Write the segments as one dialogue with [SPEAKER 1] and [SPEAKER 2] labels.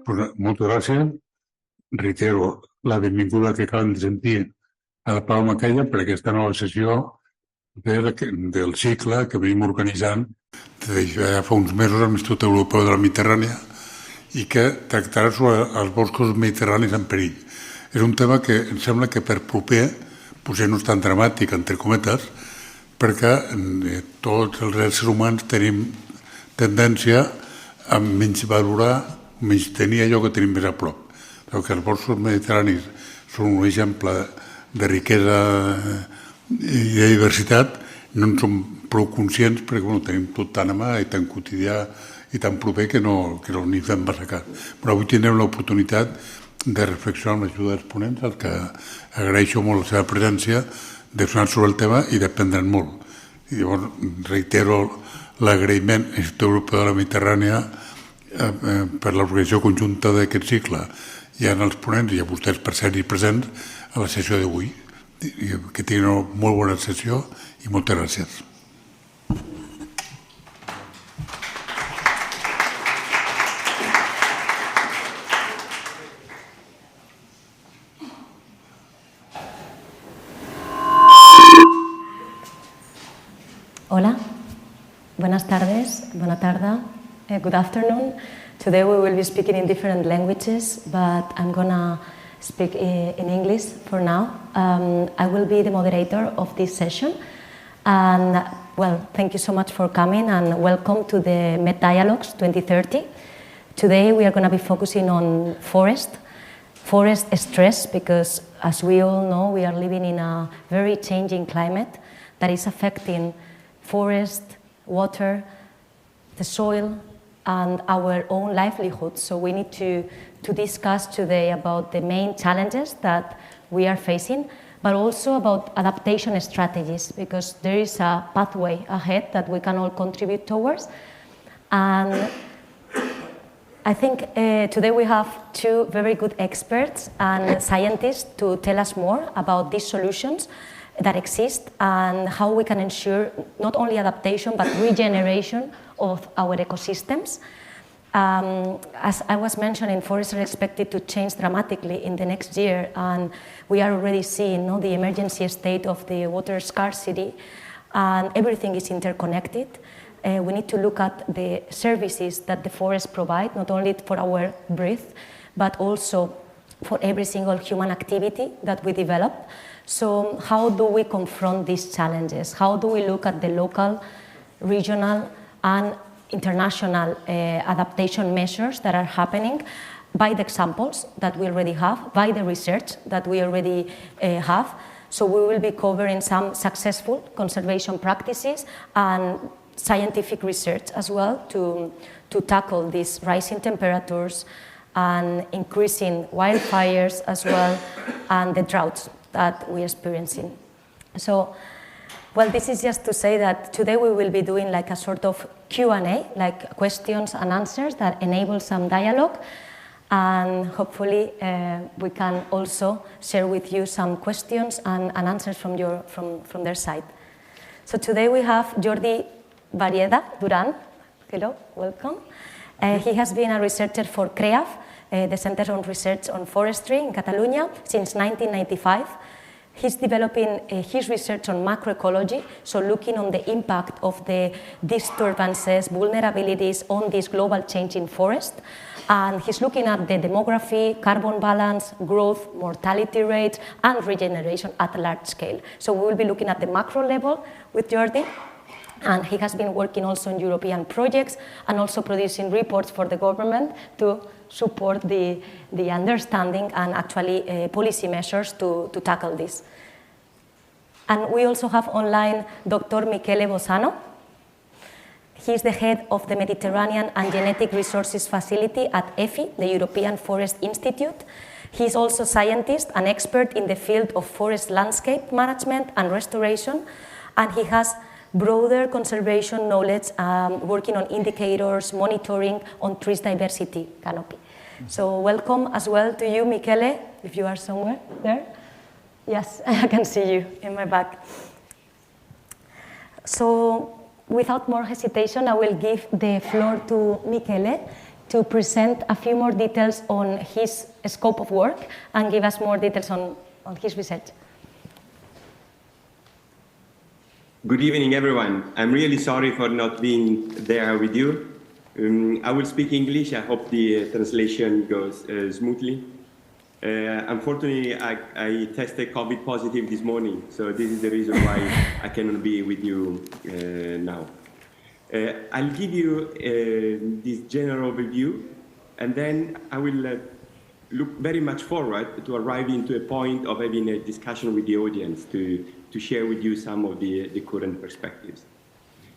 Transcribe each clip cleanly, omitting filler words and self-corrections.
[SPEAKER 1] Moltes gràcies. Reitero la benvinguda que acaben de sentir a la CaixaForum Macaya per aquesta nova sessió del cicle que venim organitzant des de ja fa uns mesos amb l'Institut Europeu de la Mediterrània i que tractarà sobre els boscos mediterranis en perill. És un tema que em sembla que per proper potser no és tan dramàtic, entre cometes, perquè tots els éssers humans tenim tendència a menys valorar, menys tenir allò que tenim més a prop. Que els boscos mediterranis són un exemple de riquesa i de diversitat, no en som prou conscients perquè tenim tot tan a mà i tan quotidià i tan proper que no n'hi fem massa cas. Però avui tindrem l'oportunitat de reflexionar amb l'ajuda dels ponents, al que agraeixo molt la seva presència, de sonar sobre el tema i d'aprendre'n molt. I llavors reitero l'agraïment a l'Institut Europeu de la Mediterrània per l'organització conjunta d'aquest cicle i als ponents i a vostès per ser-hi presents a la sessió d'avui. Que tinguin una molt bona sessió i moltes gràcies.
[SPEAKER 2] Hola, buenas tardes, buena tarda, good afternoon. Today we will be speaking in different languages, but I'm gonna speak in English for now. I will be the moderator of this session. And well, thank you so much for coming and welcome to the Med Dialogues 2030. Today we are going to be focusing on forest stress, because as we all know, we are living in a very changing climate that is affecting forest, water, the soil, and our own livelihood. So we need to discuss today about the main challenges that we are facing, but also about adaptation strategies, because there is a pathway ahead that we can all contribute towards. And I think today we have two very good experts and scientists to tell us more about these solutions that exist and how we can ensure not only adaptation but regeneration of our ecosystems. As I was mentioning, forests are expected to change dramatically in the next year, and we are already seeing the emergency state of the water scarcity, and everything is interconnected. We need to look at the services that the forests provide, not only for our breath, but also for every single human activity that we develop. So how do we confront these challenges? How do we look at the local, regional, and international adaptation measures that are happening by the examples that we already have, by the research that we already have? So we will be covering some successful conservation practices and scientific research as well to tackle these rising temperatures and increasing wildfires as well, and the droughts that we're experiencing. So, well, this is just to say that today we will be doing like a sort of Q&A, like questions and answers that enable some dialogue, and hopefully we can also share with you some questions and answers from their side. So today we have Jordi Barrieda Duran. Hello, welcome. He has been a researcher for CREAF, the Center on Research on Forestry in Catalonia, since 1995. He's developing his research on macroecology, so looking on the impact of the disturbances, vulnerabilities on this global change in forest. And he's looking at the demography, carbon balance, growth, mortality rates, and regeneration at a large scale. So we will be looking at the macro level with Jordi. And he has been working also on European projects and also producing reports for the government to support the understanding and actually policy measures to tackle this. And we also have online Dr. Michele Bossano. He's the head of the Mediterranean and Genetic Resources Facility at EFI, the European Forest Institute. He's also a scientist and expert in the field of forest landscape management and restoration, and he has broader conservation knowledge, working on indicators, monitoring on trees diversity canopy. So welcome as well to you, Michele, if you are somewhere there. Yes, I can see you in my back. So without more hesitation, I will give the floor to Michele to present a few more details on his scope of work and give us more details on his research.
[SPEAKER 3] Good evening, everyone. I'm really sorry for not being there with you. I will speak English. I hope the translation goes smoothly. Unfortunately, I tested COVID positive this morning, so this is the reason why I cannot be with you now. I'll give you this general overview, and then I will look very much forward to arriving to a point of having a discussion with the audience to share with you some of the current perspectives.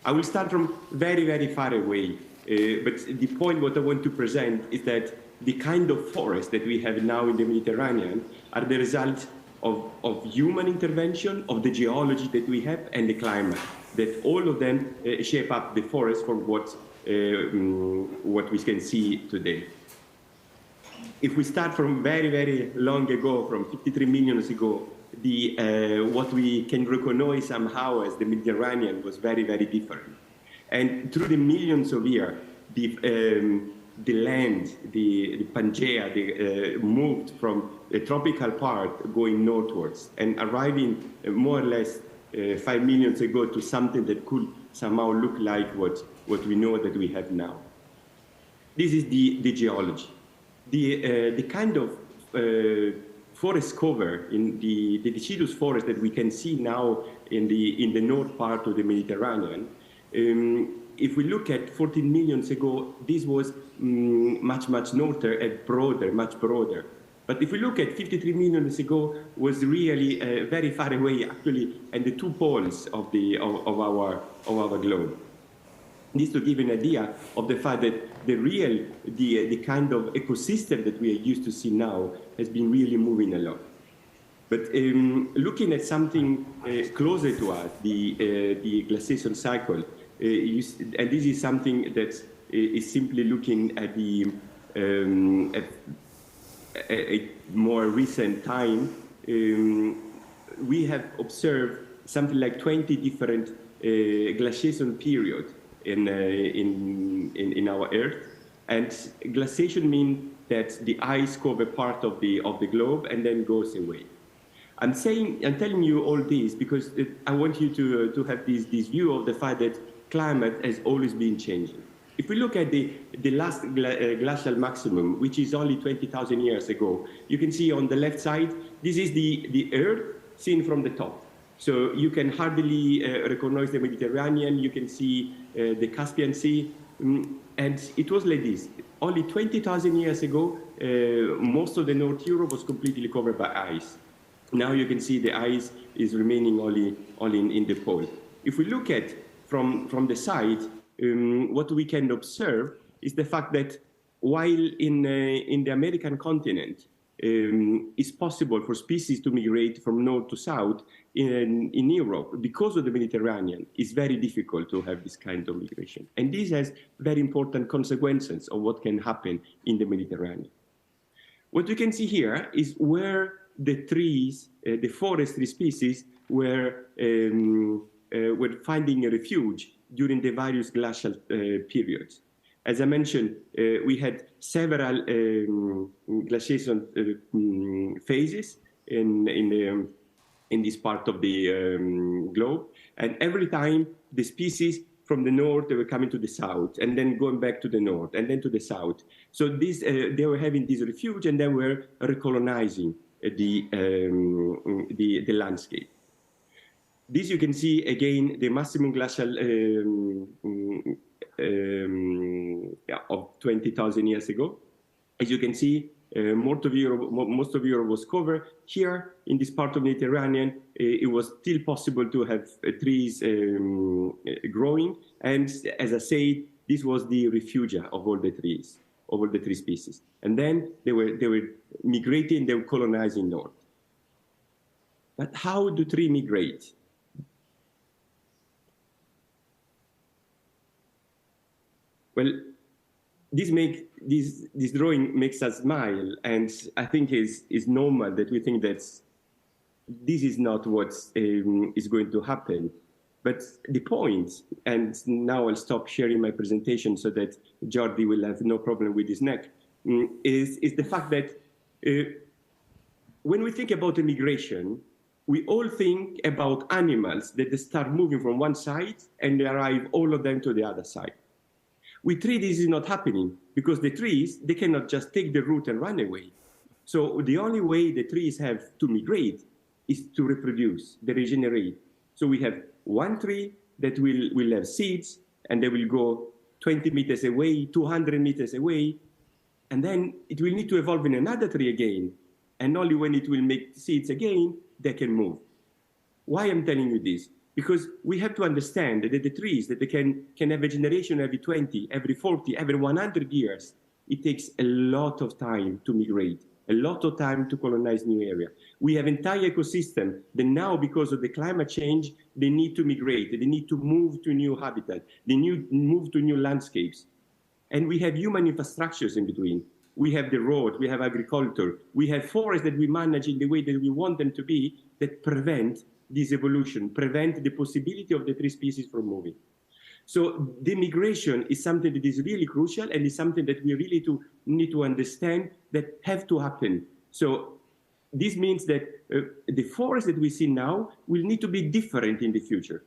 [SPEAKER 3] I will start from very, very far away, but the point what I want to present is that the kind of forest that we have now in the Mediterranean are the result of human intervention, of the geology that we have, and the climate, that all of them shape up the forest for what we can see today. If we start from very, very long ago, from 53 million years ago, what we can recognize somehow as the Mediterranean was very, very different. And through the millions of years, the land, the Pangaea, moved from the tropical part going northwards and arriving more or less 5 million ago to something that could somehow look like what we know that we have now. This is the geology. The kind of forest cover in the deciduous forest that we can see now in the north part of the Mediterranean. If we look at 14 million ago, this was much norther and broader, much broader. But if we look at 53 million ago, was really very far away, actually, at the two poles of our globe. This to give an idea of the fact that the kind of ecosystem that we are used to see now has been really moving a lot. But looking at something closer to us, the glaciation cycle, and this is something that is simply looking at a more recent time, we have observed something like 20 different glaciation periods in our Earth, and glaciation means that the ice covers part of the globe and then goes away. I'm telling you all this because I want you to have this view of the fact that climate has always been changing. If we look at the last glacial maximum, which is only 20,000 years ago, you can see on the left side, this is the Earth seen from the top. So you can hardly recognize the Mediterranean, you can see the Caspian Sea, and it was like this. Only 20,000 years ago, most of the North Europe was completely covered by ice. Now you can see the ice is remaining only in the pole. If we look at from the side, what we can observe is the fact that while in the American continent, it's possible for species to migrate from north to south, in Europe, because of the Mediterranean, it's very difficult to have this kind of migration. And this has very important consequences of what can happen in the Mediterranean. What we can see here is where the trees, the forestry species, were finding a refuge during the various glacial periods. As I mentioned, we had several glaciation phases in this part of the globe, and every time the species from the north, they were coming to the south, and then going back to the north, and then to the south. So this, they were having this refuge, and they were recolonizing the landscape. This you can see again the maximum glacial of 20,000 years ago. As you can see, most of Europe was covered. Here in this part of the Mediterranean, it was still possible to have trees growing, and as I said, this was the refuge of all the trees, of all the tree species. And then they were migrating, they were colonizing north. But how do trees migrate? Well, this drawing makes us smile, and I think is normal that we think that this is not what is going to happen. But the point, and now I'll stop sharing my presentation so that Jordi will have no problem with his neck, is the fact that when we think about immigration, we all think about animals that start moving from one side and they arrive all of them to the other side. With trees, this is not happening because the trees, they cannot just take the route and run away. So the only way the trees have to migrate is to reproduce, they regenerate. So we have one tree that will have seeds and they will go 20 meters away, 200 meters away, and then it will need to evolve in another tree again. And only when it will make seeds again, they can move. Why I'm telling you this? Because we have to understand that the trees that they can have a generation every 20, every 40, every 100 years. It takes a lot of time to migrate, a lot of time to colonize new area. We have entire ecosystem that now, because of the climate change, they need to migrate, they need to move to new habitat, they need to move to new landscapes. And we have human infrastructures in between. We have the road, we have agriculture, we have forests that we manage in the way that we want them to be that prevent this evolution, prevent the possibility of the tree species from moving. So the migration is something that is really crucial and is something that we really need to understand that have to happen. So this means that the forests that we see now will need to be different in the future.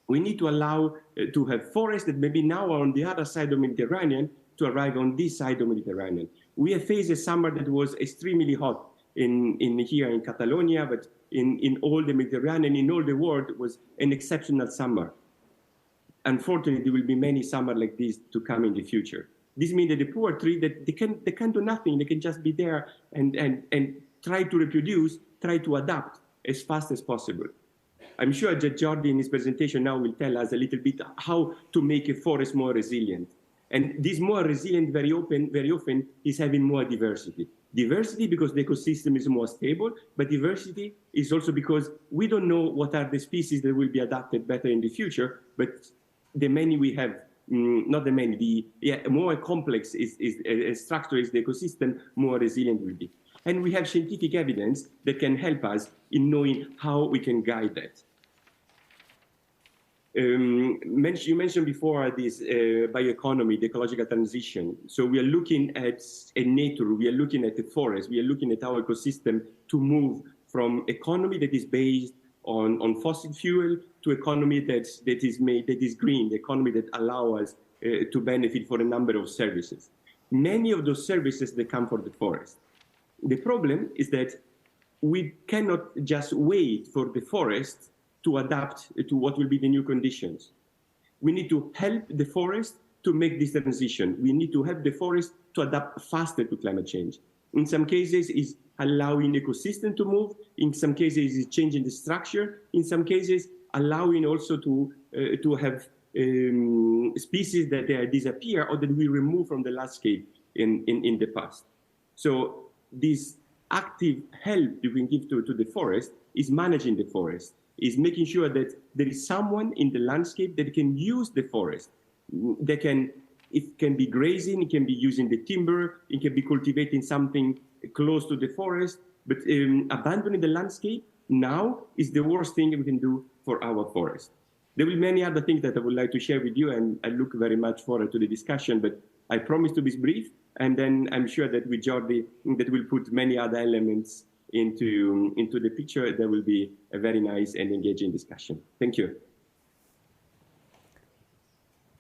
[SPEAKER 3] We need to allow to have forests that maybe now are on the other side of the Mediterranean to arrive on this side of the Mediterranean. We have faced a summer that was extremely hot here in Catalonia, but in all the Mediterranean, in all the world, it was an exceptional summer. Unfortunately, there will be many summers like this to come in the future. This means that the poor tree, that they can do nothing, they can just be there and try to reproduce, try to adapt as fast as possible. I'm sure that Jordi in his presentation now will tell us a little bit how to make a forest more resilient. And this more resilient very often is having more diversity. Diversity because the ecosystem is more stable, but diversity is also because we don't know what are the species that will be adapted better in the future, but the many we have, not the many, more complex structure is the ecosystem, more resilient will be. And we have scientific evidence that can help us in knowing how we can guide that. You mentioned before this bioeconomy, the ecological transition. So we are looking at nature, we are looking at the forest, we are looking at our ecosystem to move from economy that is based on fossil fuel to economy that is green, the economy that allows us to benefit for a number of services. Many of those services that come from the forest. The problem is that we cannot just wait for the forest to adapt to what will be the new conditions. We need to help the forest to make this transition. We need to help the forest to adapt faster to climate change. In some cases, it's allowing ecosystem to move. In some cases, it's changing the structure. In some cases, allowing also to have species that they disappear or that we remove from the landscape in the past. So this active help that we can give to the forest is managing the forest, is making sure that there is someone in the landscape that can use the forest. It can be grazing, it can be using the timber, it can be cultivating something close to the forest, but abandoning the landscape now is the worst thing we can do for our forest. There will be many other things that I would like to share with you, and I look very much forward to the discussion, but I promise to be brief, and then I'm sure that with Jordi, that will put many other elements into the picture. There will be a very nice and engaging discussion. Thank you.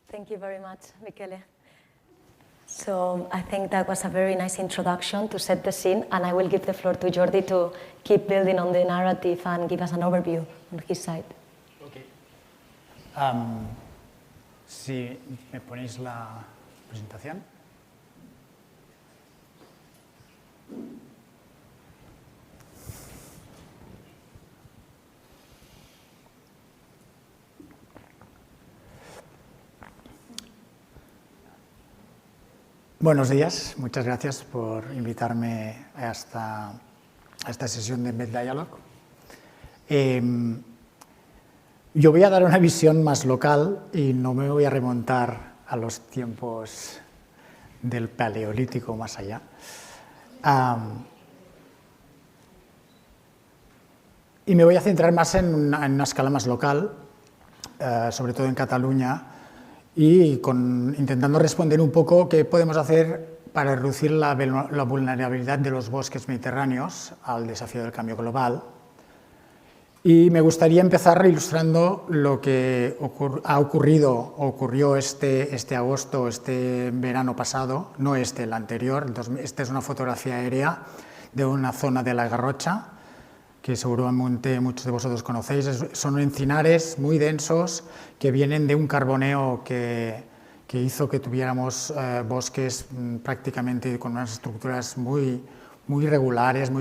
[SPEAKER 2] Thank you very much, Michele. So I think that was a very nice introduction to set the scene, and I will give the floor to Jordi to keep building on the narrative and give us an overview on his side.
[SPEAKER 4] Okay. Si me ponéis la presentación. Buenos días, muchas gracias por invitarme a esta sesión de MedDialogue. Yo voy a dar una visión más local y no me voy a remontar a los tiempos del Paleolítico más allá. Y me voy a centrar más en una escala más local sobre todo en Cataluña, y intentando responder un poco qué podemos hacer para reducir la vulnerabilidad de los bosques mediterráneos al desafío del cambio global. Y me gustaría empezar ilustrando lo que ocurrió este agosto, este verano pasado, no el anterior. Esta es una fotografía aérea de una zona de la Garrocha, que seguramente muchos de vosotros conocéis. Son encinares muy densos que vienen de un carboneo que hizo que tuviéramos bosques prácticamente con unas estructuras muy regulares,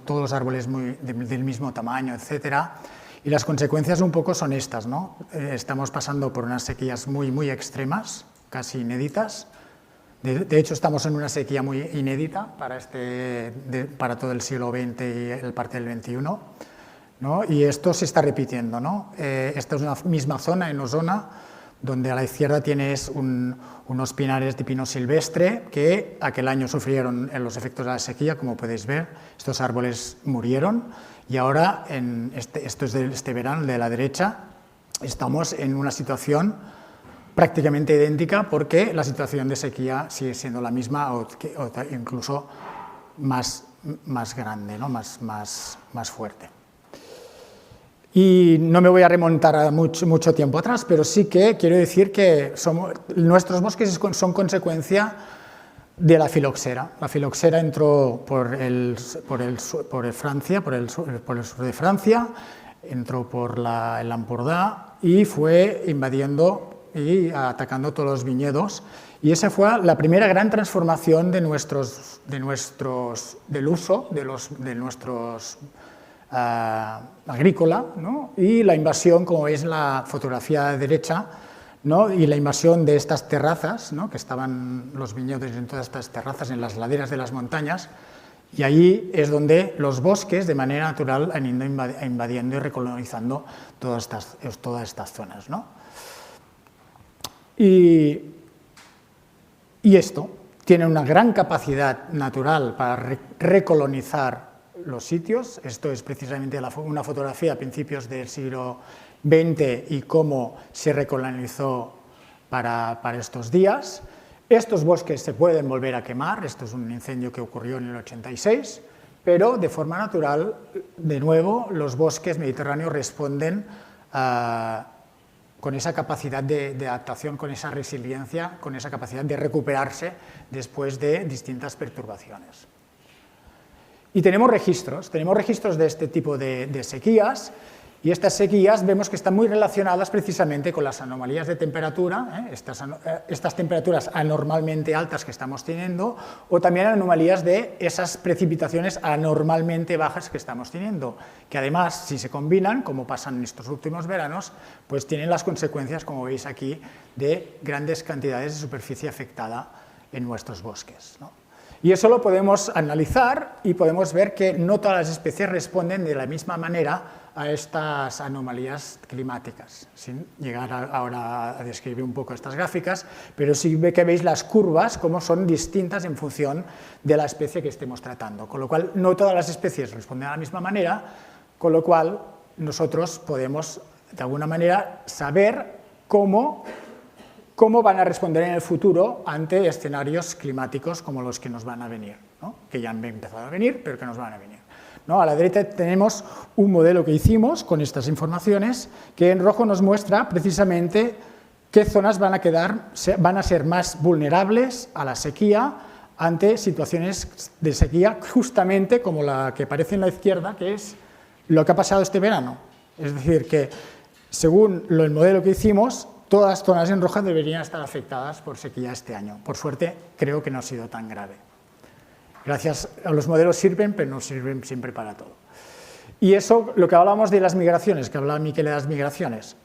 [SPEAKER 4] todos los árboles del mismo tamaño, etcétera. Y las consecuencias un poco son estas, ¿no? Estamos pasando por unas sequías muy extremas, casi inéditas. De hecho, estamos en una sequía muy inédita para todo el siglo XX y el parte del XXI, ¿no? Y esto se está repitiendo, ¿no? Esta es una misma zona en Osona, donde a la izquierda tienes unos pinares de pino silvestre que aquel año sufrieron los efectos de la sequía, como podéis ver. Estos árboles murieron y ahora, esto es de este verano, de la derecha, estamos en una situación prácticamente idéntica porque la situación de sequía sigue siendo la misma o incluso más grande, ¿no? más fuerte. Y no me voy a remontar a mucho tiempo atrás, pero sí que quiero decir que nuestros bosques son consecuencia de la filoxera. La filoxera entró por el sur de Francia, entró por el Empordà y fue invadiendo y atacando todos los viñedos, y esa fue la primera gran transformación del uso de nuestros agrícola, ¿no? Y la invasión, como veis en la fotografía de derecha, ¿no? Y la invasión de estas terrazas, ¿no? Que estaban los viñedos en todas estas terrazas, en las laderas de las montañas, y allí es donde los bosques de manera natural han ido invadiendo y recolonizando todas estas zonas, ¿no? Y esto tiene una gran capacidad natural para recolonizar los sitios. Esto es precisamente una fotografía a principios del siglo XX y cómo se recolonizó para estos días. Estos bosques se pueden volver a quemar. Esto es un incendio que ocurrió en el 86, pero de forma natural, de nuevo, los bosques mediterráneos responden con esa capacidad de adaptación, con esa resiliencia, con esa capacidad de recuperarse después de distintas perturbaciones. Y tenemos registros de este tipo de sequías, y estas sequías vemos que están muy relacionadas precisamente con las anomalías de temperatura, estas temperaturas anormalmente altas que estamos teniendo, o también anomalías de esas precipitaciones anormalmente bajas que estamos teniendo, que además, si se combinan, como pasan en estos últimos veranos, pues tienen las consecuencias, como veis aquí, de grandes cantidades de superficie afectada en nuestros bosques, ¿no? Y eso lo podemos analizar y podemos ver que no todas las especies responden de la misma manera a estas anomalías climáticas, sin llegar ahora a describir un poco estas gráficas, pero sí que veis las curvas como son distintas en función de la especie que estemos tratando, con lo cual no todas las especies responden de la misma manera, con lo cual nosotros podemos de alguna manera saber cómo van a responder en el futuro ante escenarios climáticos como los que nos van a venir, ¿no? Que ya han empezado a venir, pero que nos van a venir, ¿no? A la derecha tenemos un modelo que hicimos con estas informaciones, que en rojo nos muestra precisamente qué zonas van a ser más vulnerables a la sequía ante situaciones de sequía, justamente como la que aparece en la izquierda, que es lo que ha pasado este verano. Es decir, que según el modelo que hicimos, todas las zonas en roja deberían estar afectadas por sequía este año. Por suerte, creo que no ha sido tan grave. Gracias a los modelos sirven, pero no sirven siempre para todo. Y eso, lo que hablábamos de las migraciones, que hablaba Miquel de las migraciones.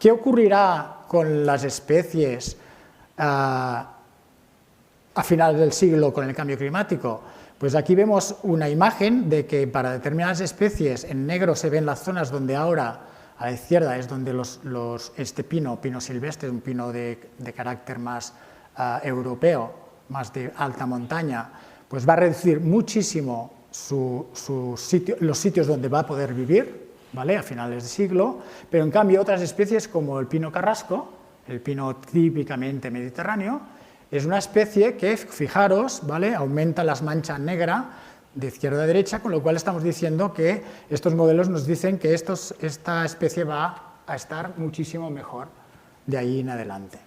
[SPEAKER 4] ¿Qué ocurrirá con las especies a finales del siglo con el cambio climático? Pues aquí vemos una imagen de que para determinadas especies, en negro se ven las zonas donde ahora, a la izquierda, es donde este pino silvestre, un pino de carácter más europeo, más de alta montaña, pues va a reducir muchísimo los sitios donde va a poder vivir, ¿vale? A finales de siglo, pero en cambio otras especies como el pino carrasco, el pino típicamente mediterráneo, es una especie que, fijaros, ¿vale? Aumenta las manchas negras de izquierda a derecha, con lo cual estamos diciendo que estos modelos nos dicen que esta especie va a estar muchísimo mejor de ahí en adelante.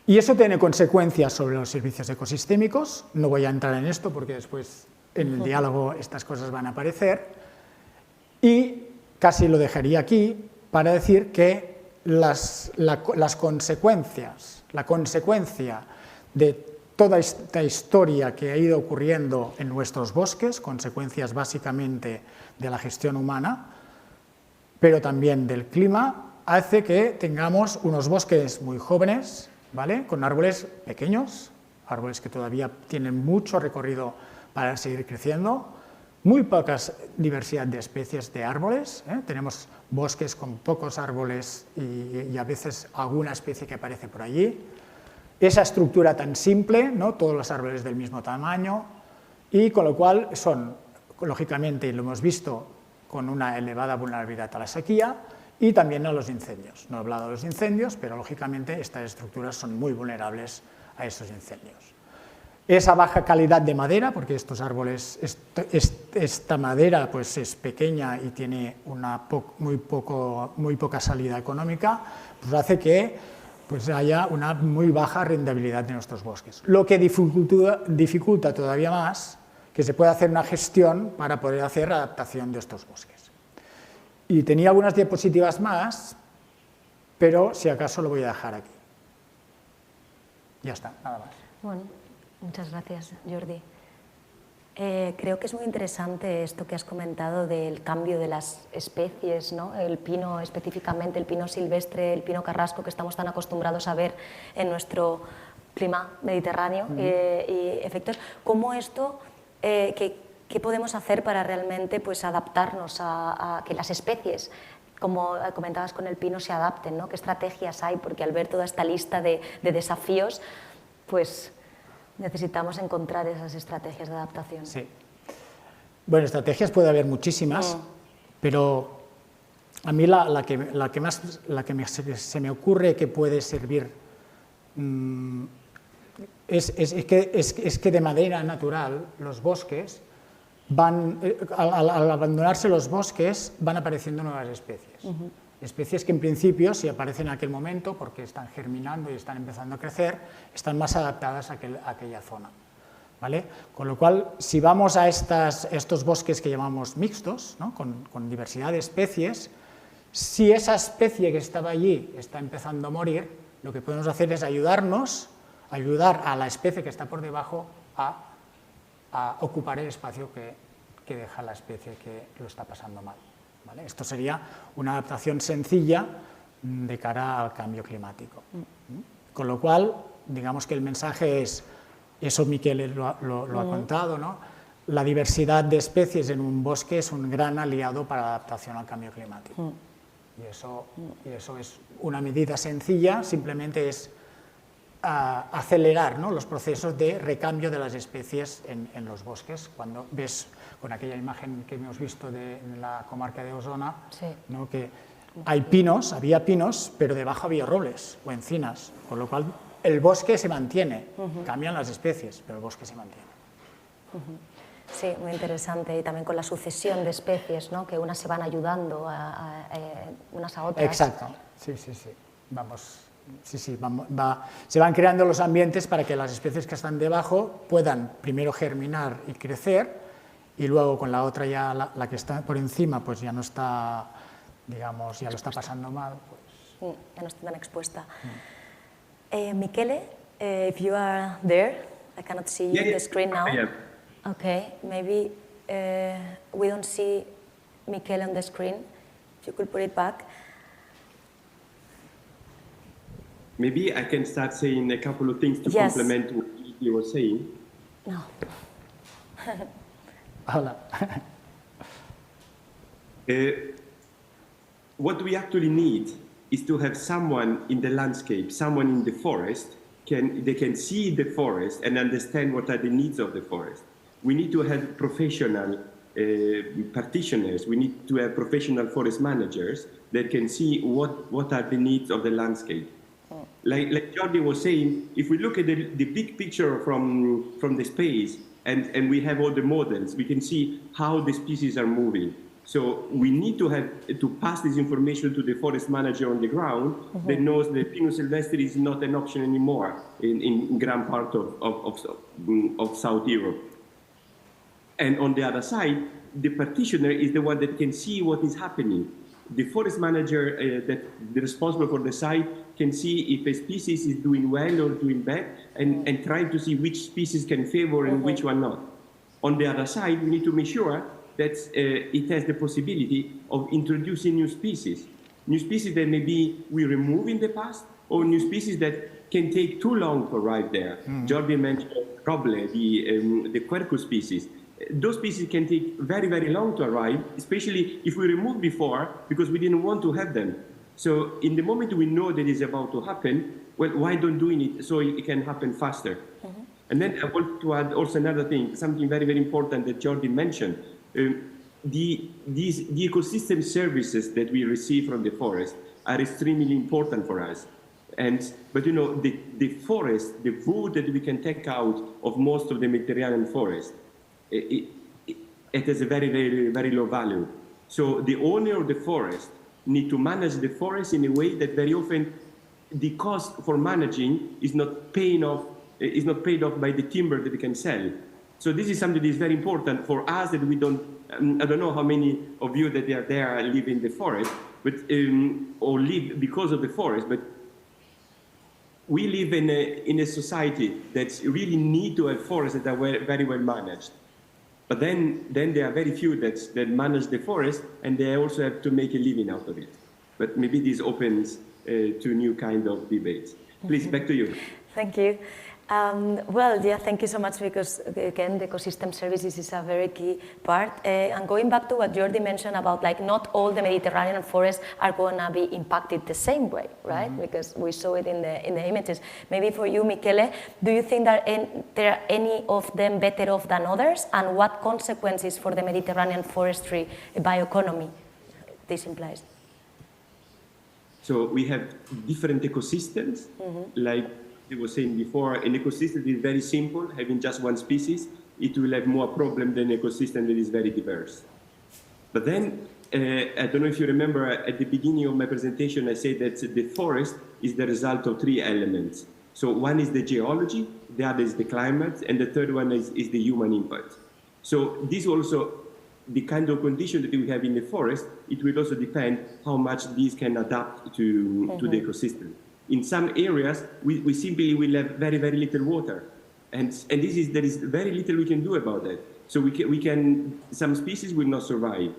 [SPEAKER 4] Y eso tiene consecuencias sobre los servicios ecosistémicos. No voy a entrar en esto porque después en el diálogo estas cosas van a aparecer. Y casi lo dejaría aquí para decir que las consecuencias, la consecuencia de toda esta historia que ha ido ocurriendo en nuestros bosques, consecuencias básicamente de la gestión humana, pero también del clima, hace que tengamos unos bosques muy jóvenes, ¿vale? Con árboles pequeños, árboles que todavía tienen mucho recorrido para seguir creciendo, muy poca diversidad de especies de árboles, tenemos bosques con pocos árboles y a veces alguna especie que aparece por allí, esa estructura tan simple, ¿no? Todos los árboles del mismo tamaño, y con lo cual son, lógicamente, y lo hemos visto, con una elevada vulnerabilidad a la sequía y también a los incendios. No he hablado de los incendios, pero lógicamente estas estructuras son muy vulnerables a esos incendios. Esa baja calidad de madera, porque estos árboles, esta madera pues es pequeña y tiene muy poca salida económica, pues hace que pues haya una muy baja rentabilidad de nuestros bosques, lo que dificulta todavía más que se pueda hacer una gestión para poder hacer adaptación de estos bosques. Y tenía algunas diapositivas más, pero si acaso lo voy a dejar aquí. Ya está, nada más.
[SPEAKER 2] Bueno, muchas gracias, Jordi. Creo que es muy interesante esto que has comentado del cambio de las especies, ¿no? El pino específicamente, el pino silvestre, el pino carrasco que estamos tan acostumbrados a ver en nuestro clima mediterráneo y efectos. ¿Cómo esto, qué podemos hacer para realmente pues, adaptarnos a que las especies, como comentabas con el pino, se adapten, ¿no? ¿Qué estrategias hay? Porque al ver toda esta lista de desafíos, pues necesitamos encontrar esas estrategias de adaptación.
[SPEAKER 4] Sí. Bueno, estrategias puede haber muchísimas, pero a mí la que se me ocurre que puede servir es que de manera natural los bosques al abandonarse los bosques van apareciendo nuevas especies. Especies que en principio, si aparecen en aquel momento, porque están germinando y están empezando a crecer, están más adaptadas a aquella zona, ¿vale? Con lo cual, si vamos a estos bosques que llamamos mixtos, ¿no? con diversidad de especies, si esa especie que estaba allí está empezando a morir, lo que podemos hacer es ayudar a la especie que está por debajo a ocupar el espacio que deja la especie que lo está pasando mal. ¿Vale? Esto sería una adaptación sencilla de cara al cambio climático. Con lo cual, digamos que el mensaje es, eso Miquel lo ha contado, ¿no? La diversidad de especies en un bosque es un gran aliado para la adaptación al cambio climático. Y eso es una medida sencilla, simplemente es acelerar, ¿no? Los procesos de recambio de las especies en los bosques. Cuando ves con aquella imagen que hemos visto en la comarca de Osona,
[SPEAKER 2] sí,
[SPEAKER 4] ¿no? Que había pinos, pero debajo había robles o encinas, con lo cual el bosque se mantiene, cambian las especies, pero el bosque se mantiene.
[SPEAKER 2] Sí, muy interesante, y también con la sucesión de especies, ¿no? Que unas se van ayudando unas a otras.
[SPEAKER 4] Exacto, sí. Vamos. Sí, se van creando los ambientes para que las especies que están debajo puedan primero germinar y crecer, y luego con la otra ya, la que está por encima, pues ya no está, digamos, ya lo está pasando mal. Pues.
[SPEAKER 2] Ya no está tan expuesta. Michele, if you are there, I cannot see you on the screen now.
[SPEAKER 3] Yeah.
[SPEAKER 2] Okay, maybe we don't see Michele on the screen. If you could put it back.
[SPEAKER 3] Maybe I can start saying a couple of things to complement what you were saying.
[SPEAKER 2] No.
[SPEAKER 4] Hola.
[SPEAKER 3] What we actually need is to have someone in the landscape, someone in the forest, they can see the forest and understand what are the needs of the forest. We need to have professionals practitioners. We need to have professional forest managers that can see what are the needs of the landscape. Like Jordi was saying, if we look at the big picture from the space and we have all the models, we can see how the species are moving. So we need to pass this information to the forest manager on the ground that knows that Pinus sylvestre is not an option anymore in grand part of South Europe. And on the other side, the practitioner is the one that can see what is happening. The forest manager that responsible for the site can see if a species is doing well or doing bad and try to see which species can favor and which one not. On the other side, we need to make sure that it has the possibility of introducing new species that maybe we removed in the past, or new species that can take too long to arrive there. Jordi mentioned probably the quercus species. Those species can take very, very long to arrive, especially if we removed before because we didn't want to have them. So in the moment we know that it's about to happen, well, why don't doing it so it can happen faster? And then I want to add also another thing, something very, very important that Jordi mentioned. The ecosystem services that we receive from the forest are extremely important for us. But you know, the forest, the wood that we can take out of most of the Mediterranean forest, it has a very, very, very low value. So the owner of the forest need to manage the forest in a way that very often the cost for managing is not paid off by the timber that we can sell. So this is something that is very important for us, that we don't, I don't know how many of you that are there live in the forest, but or live because of the forest, but we live in a society that really need to have forests that are very well managed. But then there are very few that manage the forest, and they also have to make a living out of it. But maybe this opens to new kind of debates. Please, back to you.
[SPEAKER 2] Thank you. Well, yeah, thank you so much, because again, the ecosystem services is a very key part. And going back to what Jordi mentioned about, like, not all the Mediterranean forests are going to be impacted the same way, right? Because we saw it in the images. Maybe for you, Michele, do you think that there are any of them better off than others? And what consequences for the Mediterranean forestry bioeconomy this implies?
[SPEAKER 3] So we have different ecosystems, like I was saying before. An ecosystem is very simple, having just one species. It will have more problem than an ecosystem that is very diverse. But then, I don't know if you remember, at the beginning of my presentation, I said that the forest is the result of three elements. So one is the geology, the other is the climate, and the third one is the human impact. So this also, the kind of condition that we have in the forest, it will also depend how much these can adapt to the ecosystem. In some areas, we simply will have very, very little water. And there is very little we can do about that. So we can some species will not survive.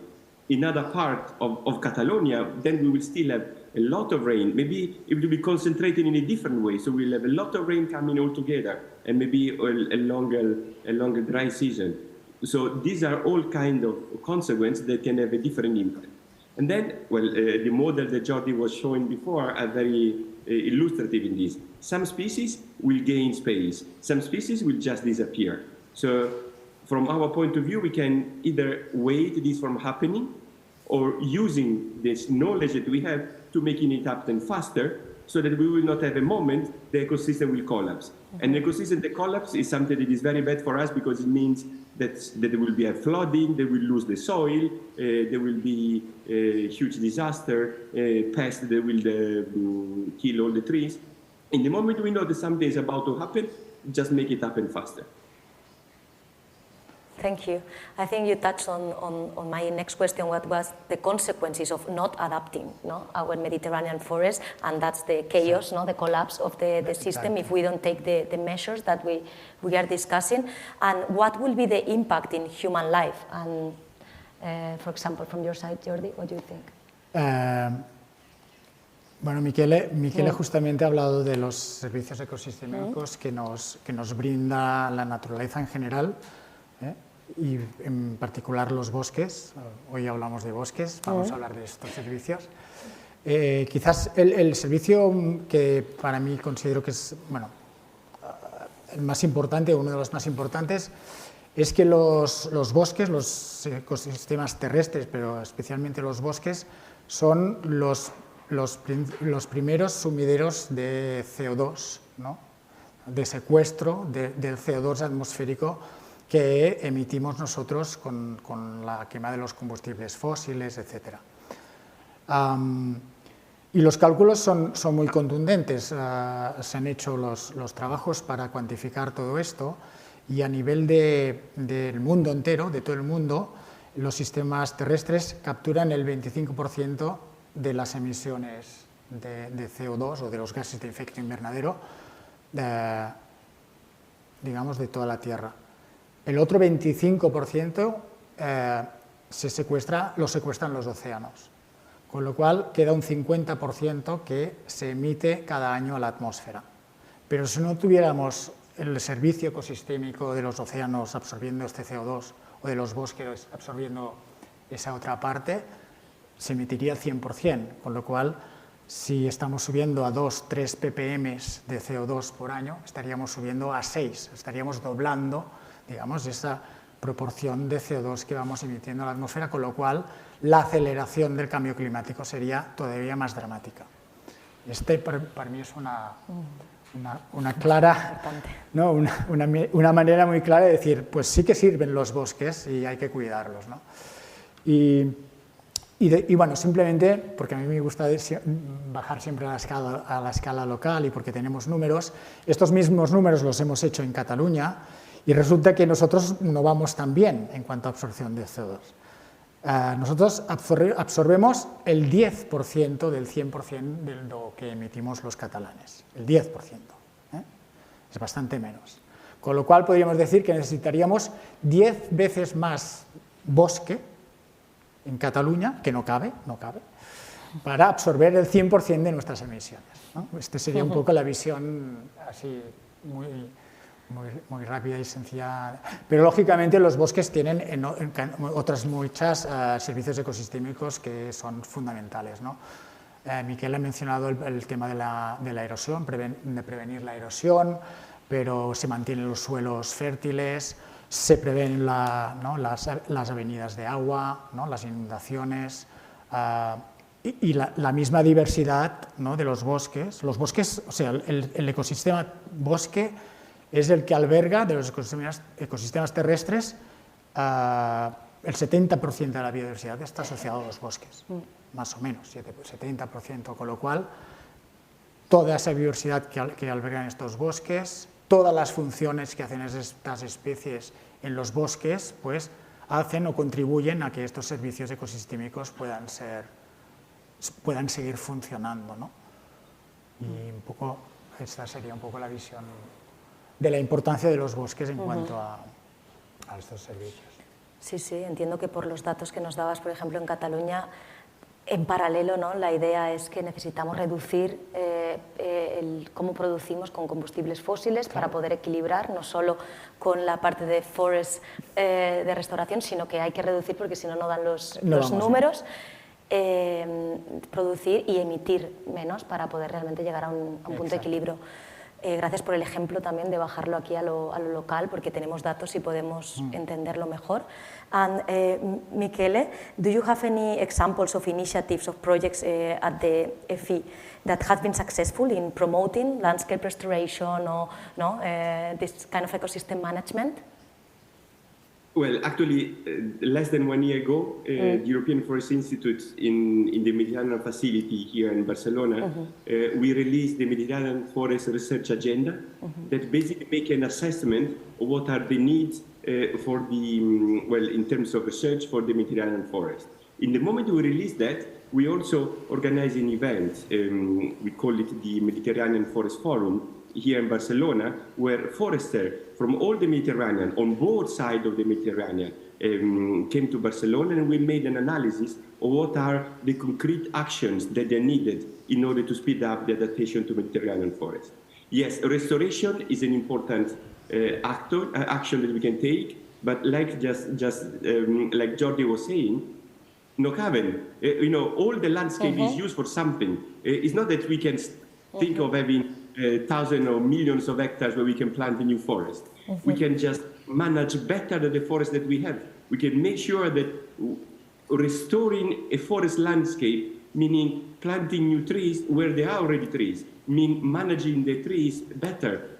[SPEAKER 3] In other part of Catalonia, then we will still have a lot of rain. Maybe it will be concentrated in a different way. So we'll have a lot of rain coming all together, and maybe a longer dry season. So these are all kind of consequences that can have a different impact. And then, well, the model that Jordi was showing before are very illustrative in this. Some species will gain space. Some species will just disappear. So from our point of view, we can either wait this from happening, or using this knowledge that we have to making it happen faster, so that we will not have a moment the ecosystem will collapse. And the ecosystem that collapse is something that is very bad for us, because it means that there will be a flooding, they will lose the soil, there will be a huge disaster, pests that will kill all the trees. In the moment we know that something is about to happen, just make it happen faster.
[SPEAKER 2] Thank you. I think you touched on my next question, what was the consequences of not adapting our Mediterranean forest, and that's the chaos, the collapse of the system if we don't take the measures that we are discussing. And what will be the impact in human life? And for example, from your side, Jordi, what do you think?
[SPEAKER 4] Bueno, Michele justamente ha hablado de los servicios ecosistémicos que nos brinda la naturaleza en general, y en particular los bosques. Hoy hablamos de bosques, vamos a hablar de estos servicios. Quizás el servicio que para mí considero que es el más importante, uno de los más importantes, es que los bosques, los ecosistemas terrestres, pero especialmente los bosques, son los primeros sumideros de CO2, ¿no? De secuestro del CO2 atmosférico que emitimos nosotros con la quema de los combustibles fósiles, etc. Y los cálculos son muy contundentes. Se han hecho los trabajos para cuantificar todo esto y a nivel del mundo entero, de todo el mundo, los sistemas terrestres capturan el 25% de las emisiones de CO2 o de los gases de efecto invernadero, digamos, de toda la Tierra. El otro 25% lo secuestran los océanos, con lo cual queda un 50% que se emite cada año a la atmósfera. Pero si no tuviéramos el servicio ecosistémico de los océanos absorbiendo este CO2 o de los bosques absorbiendo esa otra parte, se emitiría el 100%, con lo cual si estamos subiendo a 2-3 ppm de CO2 por año, estaríamos subiendo a 6, estaríamos doblando, digamos, esa proporción de CO2 que vamos emitiendo a la atmósfera, con lo cual la aceleración del cambio climático sería todavía más dramática. Para mí es una clara, ¿no? una manera muy clara de decir, pues sí que sirven los bosques y hay que cuidarlos, ¿no? Y bueno, simplemente porque a mí me gusta bajar siempre a la escala local y porque tenemos números, estos mismos números los hemos hecho en Cataluña y resulta que nosotros no vamos tan bien en cuanto a absorción de CO2. Nosotros absorbemos el 10% del 100% de lo que emitimos los catalanes, el 10%. Es bastante menos. Con lo cual podríamos decir que necesitaríamos 10 veces más bosque en Cataluña, que no cabe, para absorber el 100% de nuestras emisiones, ¿no? Esta sería un poco la visión así muy rápida y sencilla. Pero lógicamente los bosques tienen otras muchas servicios ecosistémicos que son fundamentales, ¿no? Miquel ha mencionado el tema de la erosión, de prevenir la erosión, pero se mantienen los suelos fértiles, se prevén las avenidas de agua, ¿no? Las inundaciones y la misma diversidad, ¿no? De los bosques. Los bosques, o sea, el ecosistema bosque es el que alberga de los ecosistemas terrestres, el 70% de la biodiversidad está asociado a los bosques, más o menos, 70%, con lo cual toda esa biodiversidad que albergan estos bosques, todas las funciones que hacen estas especies en los bosques, pues hacen o contribuyen a que estos servicios ecosistémicos puedan seguir funcionando, ¿no? Y un poco, esta sería un poco la visión de la importancia de los bosques en cuanto a estos servicios.
[SPEAKER 2] Sí, sí, entiendo que por los datos que nos dabas, por ejemplo, en Cataluña, en paralelo, ¿no? La idea es que necesitamos reducir cómo producimos con combustibles fósiles, claro, para poder equilibrar, no solo con la parte de forest de restauración, sino que hay que reducir porque si no, no dan los números. Producir y emitir menos para poder realmente llegar a un punto de equilibrio. Gracias por el ejemplo también de bajarlo aquí a lo local, porque tenemos datos y podemos entenderlo mejor. And Michele, do you have any examples of initiatives of projects at the FI that have been successful in promoting landscape restoration or this kind of ecosystem management?
[SPEAKER 3] Well, actually, less than 1 year ago, the European Forest Institute in the Mediterranean facility here in Barcelona, we released the Mediterranean Forest Research Agenda that basically make an assessment of what are the needs for the, in terms of research for the Mediterranean forest. In the moment we released that, we also organized an event, we call it the Mediterranean Forest Forum, here in Barcelona, where foresters from all the Mediterranean, on both sides of the Mediterranean, came to Barcelona, and we made an analysis of what are the concrete actions that are needed in order to speed up the adaptation to Mediterranean forest. Yes, restoration is an important action that we can take, but like like Jordi was saying, no caben. All the landscape is used for something. It's not that we can think of having thousands or millions of hectares where we can plant a new forest. We can just manage better the forest that we have. We can make sure that restoring a forest landscape, meaning planting new trees where there are already trees, mean managing the trees better,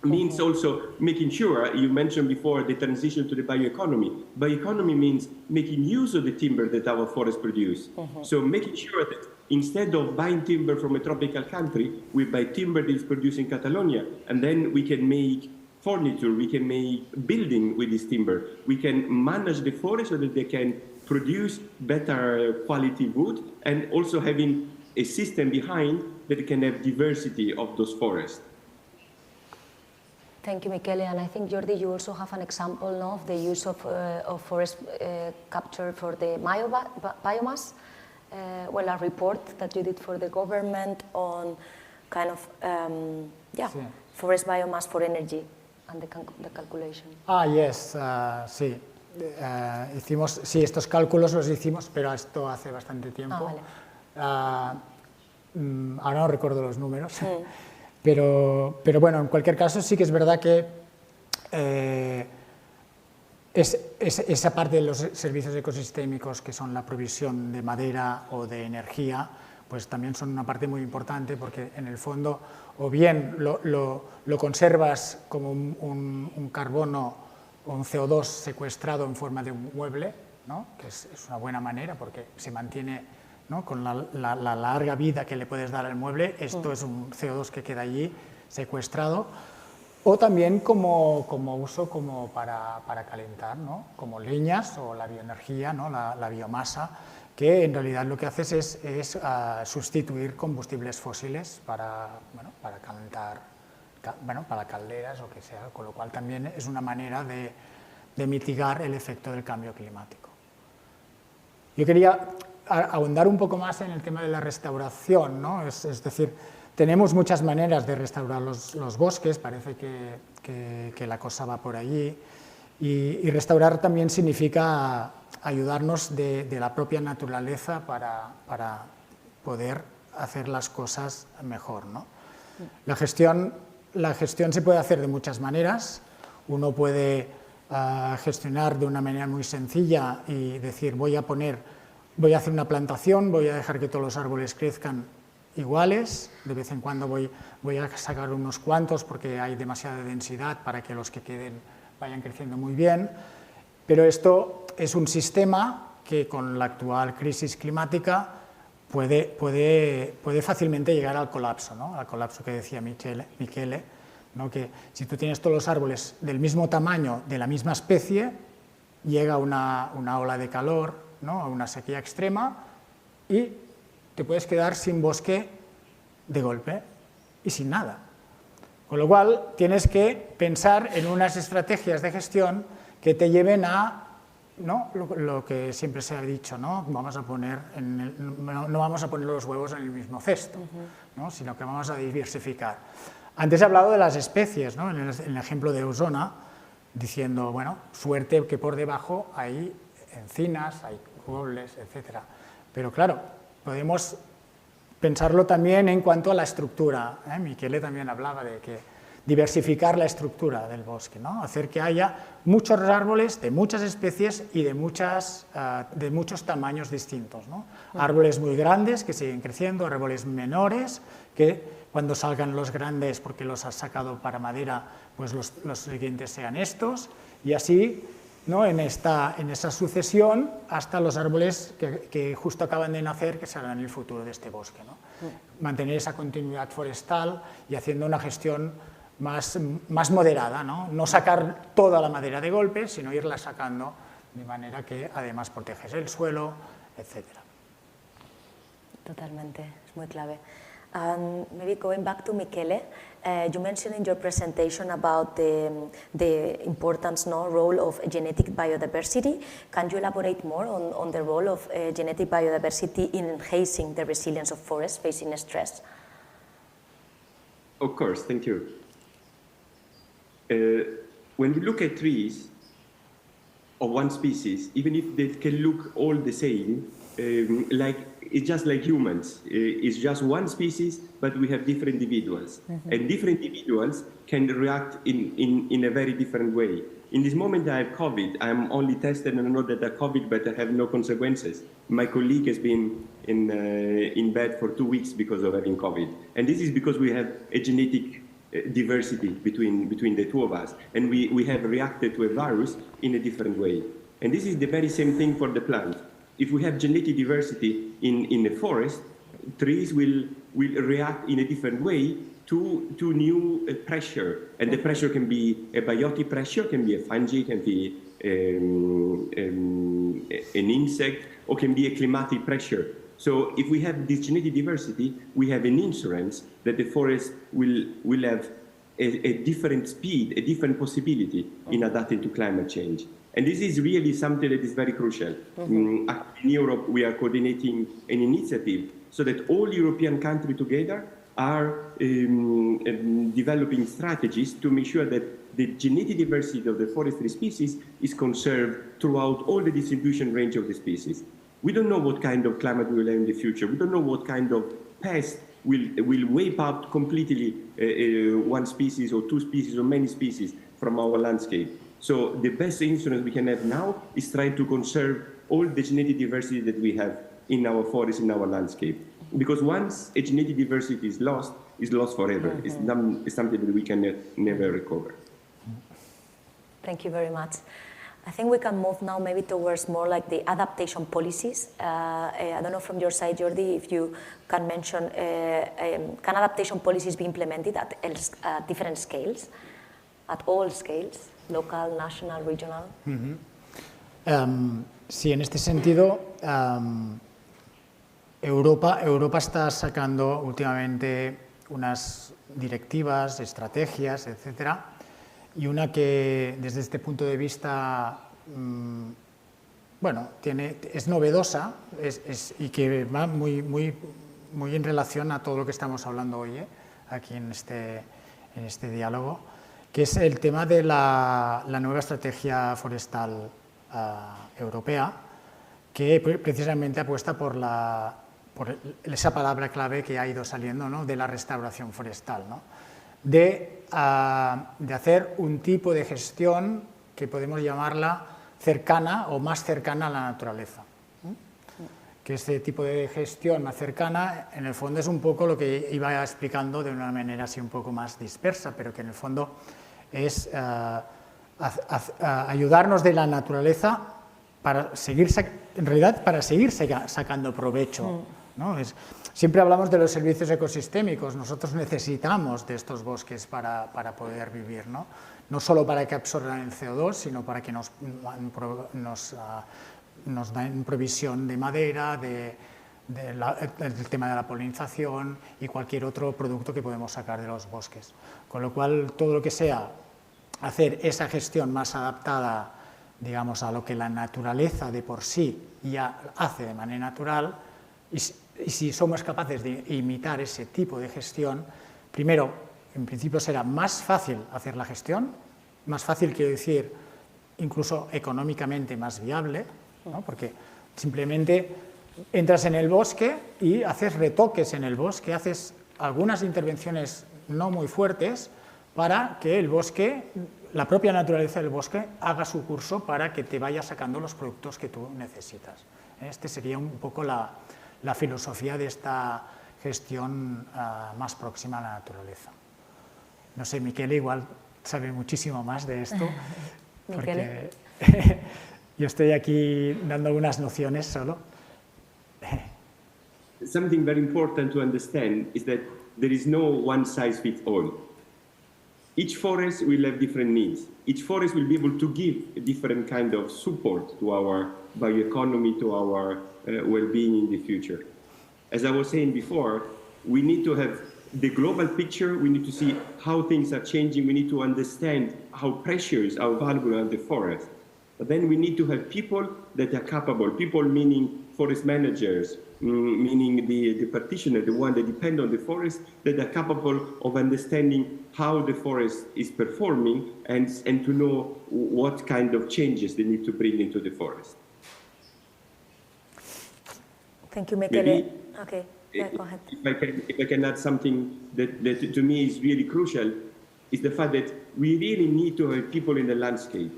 [SPEAKER 3] means also making sure, you mentioned before the transition to the bioeconomy. Bioeconomy means making use of the timber that our forests produce. So making sure that instead of buying timber from a tropical country, we buy timber that is produced in Catalonia, and then we can make furniture, we can make building with this timber. We can manage the forest so that they can produce better quality wood, and also having a system behind that can have diversity of those forests.
[SPEAKER 2] Thank you, Michele. And I think, Jordi, you also have an example no, of the use of forest capture for the biomass. Well, a report that you did for the government on kind of, forest biomass for energy and the calculation.
[SPEAKER 4] Yes, sí. Sí, estos cálculos los hicimos, pero esto hace bastante tiempo. Vale. Ahora no recuerdo los números. Pero bueno, en cualquier caso sí que es verdad que esa parte de los servicios ecosistémicos que son la provisión de madera o de energía, pues también son una parte muy importante porque en el fondo o bien lo conservas como un carbono o un CO2 secuestrado en forma de un mueble, ¿no? Que es una buena manera porque se mantiene, ¿no? Con la larga vida que le puedes dar al mueble, esto es un CO2 que queda allí secuestrado, o también como uso como para calentar, ¿no? Como leñas o la bioenergía, ¿no? la biomasa, que en realidad lo que haces es sustituir combustibles fósiles para calentar, para calderas o que sea, con lo cual también es una manera de mitigar el efecto del cambio climático. Yo quería ahondar un poco más en el tema de la restauración, ¿no? Es decir, tenemos muchas maneras de restaurar los bosques, parece que la cosa va por allí, y restaurar también significa ayudarnos de la propia naturaleza para poder hacer las cosas mejor, ¿no? La gestión se puede hacer de muchas maneras. Uno puede gestionar de una manera muy sencilla y decir voy a hacer una plantación, voy a dejar que todos los árboles crezcan iguales, de vez en cuando voy a sacar unos cuantos porque hay demasiada densidad para que los que queden vayan creciendo muy bien, pero esto es un sistema que con la actual crisis climática puede fácilmente llegar al colapso, ¿no? Al colapso que decía Michele, ¿no? Que si tú tienes todos los árboles del mismo tamaño, de la misma especie, llega una ola de calor, ¿no? A una sequía extrema y te puedes quedar sin bosque de golpe y sin nada. Con lo cual tienes que pensar en unas estrategias de gestión que te lleven a, ¿no? Lo que siempre se ha dicho, ¿no? No vamos a poner los huevos en el mismo cesto, ¿no? Sino que vamos a diversificar. Antes he hablado de las especies, ¿no? En el ejemplo de Osona, diciendo, bueno, suerte que por debajo hay encinas, hay robles, etc. Pero claro, podemos pensarlo también en cuanto a la estructura. Michele también hablaba de que diversificar la estructura del bosque, ¿no? Hacer que haya muchos árboles de muchas especies y de muchos tamaños distintos, ¿no? Árboles muy grandes que siguen creciendo, árboles menores que cuando salgan los grandes porque los has sacado para madera, pues los siguientes sean estos, y así, ¿no? en esa sucesión hasta los árboles que justo acaban de nacer, que serán el futuro de este bosque, ¿no? Mantener esa continuidad forestal y haciendo una gestión más moderada, ¿no? No sacar toda la madera de golpe, sino irla sacando de manera que además proteges el suelo, etc.
[SPEAKER 2] Totalmente, es muy clave. Maybe going back to Michele, you mentioned in your presentation about the importance, role of genetic biodiversity. Can you elaborate more on the role of genetic biodiversity in enhancing the resilience of forests facing stress?
[SPEAKER 3] Of course, thank you. When you look at trees of one species, even if they can look all the same, like it's just like humans. It's just one species, but we have different individuals. And different individuals can react in a very different way. In this moment I have COVID. I'm only tested and I know that I have COVID, but I have no consequences. My colleague has been in bed for 2 weeks because of having COVID. And this is because we have a genetic diversity between the two of us. And we have reacted to a virus in a different way. And this is the very same thing for the plant. If we have genetic diversity in a forest, trees will react in a different way to new pressure. And the pressure can be a biotic pressure, can be a fungi, can be an insect, or can be a climatic pressure. So if we have this genetic diversity, we have an insurance that the forest will have a different speed, a different possibility in adapting to climate change. And this is really something that is very crucial. In Europe, we are coordinating an initiative so that all European countries together are developing strategies to make sure that the genetic diversity of the forestry species is conserved throughout all the distribution range of the species. We don't know what kind of climate we will have in the future. We don't know what kind of pest will wipe out completely one species or two species or many species from our landscape. So the best insurance we can have now is trying to conserve all the genetic diversity that we have in our forests, in our landscape. Because once a genetic diversity is lost forever. It's something that we can never recover.
[SPEAKER 2] Thank you very much. I think we can move now maybe towards more like the adaptation policies. I don't know from your side, Jordi, if you can mention, can adaptation policies be implemented at different scales, at all scales, local, national, regional?
[SPEAKER 4] Sí, en este sentido, Europa está sacando últimamente unas directivas, estrategias, etcétera, y una que desde este punto de vista, bueno, es novedosa y que va muy en relación a todo lo que estamos hablando hoy, aquí en este diálogo, que es el tema de la nueva estrategia forestal europea, que precisamente apuesta por esa palabra clave que ha ido saliendo, ¿no?, de la restauración forestal, ¿no?, de hacer un tipo de gestión que podemos llamarla cercana o más cercana a la naturaleza. Que este tipo de gestión más cercana, en el fondo, es un poco lo que iba explicando de una manera así un poco más dispersa, pero que en el fondo es ayudarnos de la naturaleza para seguir, en realidad, para seguir sacando provecho, ¿no? Siempre hablamos de los servicios ecosistémicos. Nosotros necesitamos de estos bosques para poder vivir, ¿no? No solo para que absorban el CO2, sino para que nos dan provisión de madera, del tema de la polinización y cualquier otro producto que podemos sacar de los bosques. Con lo cual, todo lo que sea hacer esa gestión más adaptada, digamos, a lo que la naturaleza de por sí ya hace de manera natural, y si somos capaces de imitar ese tipo de gestión, primero, en principio será más fácil hacer la gestión, más fácil quiero decir, incluso económicamente más viable, ¿no? Porque simplemente entras en el bosque y haces retoques en el bosque, haces algunas intervenciones no muy fuertes para que el bosque, la propia naturaleza del bosque, haga su curso para que te vaya sacando los productos que tú necesitas. Este sería un poco la filosofía de esta gestión más próxima a la naturaleza. No sé, Michele igual sabe muchísimo más de esto, porque yo estoy aquí dando unas nociones solo.
[SPEAKER 3] Something very important to understand is that there is no one size fits all. Each forest will have different needs. Each forest will be able to give a different kind of support to our bioeconomy, to our well-being in the future. As I was saying before, we need to have the global picture, we need to see how things are changing, we need to understand how precious, how valuable are the forests. But then we need to have people that are capable, people meaning forest managers, meaning the practitioner, the one that depend on the forest, that are capable of understanding how the forest is performing and to know what kind of changes they need to bring into the forest.
[SPEAKER 2] Thank you, Michele.
[SPEAKER 3] Maybe,
[SPEAKER 2] Okay, yeah, go ahead.
[SPEAKER 3] If I can add something that to me is really crucial, is the fact that we really need to have people in the landscape.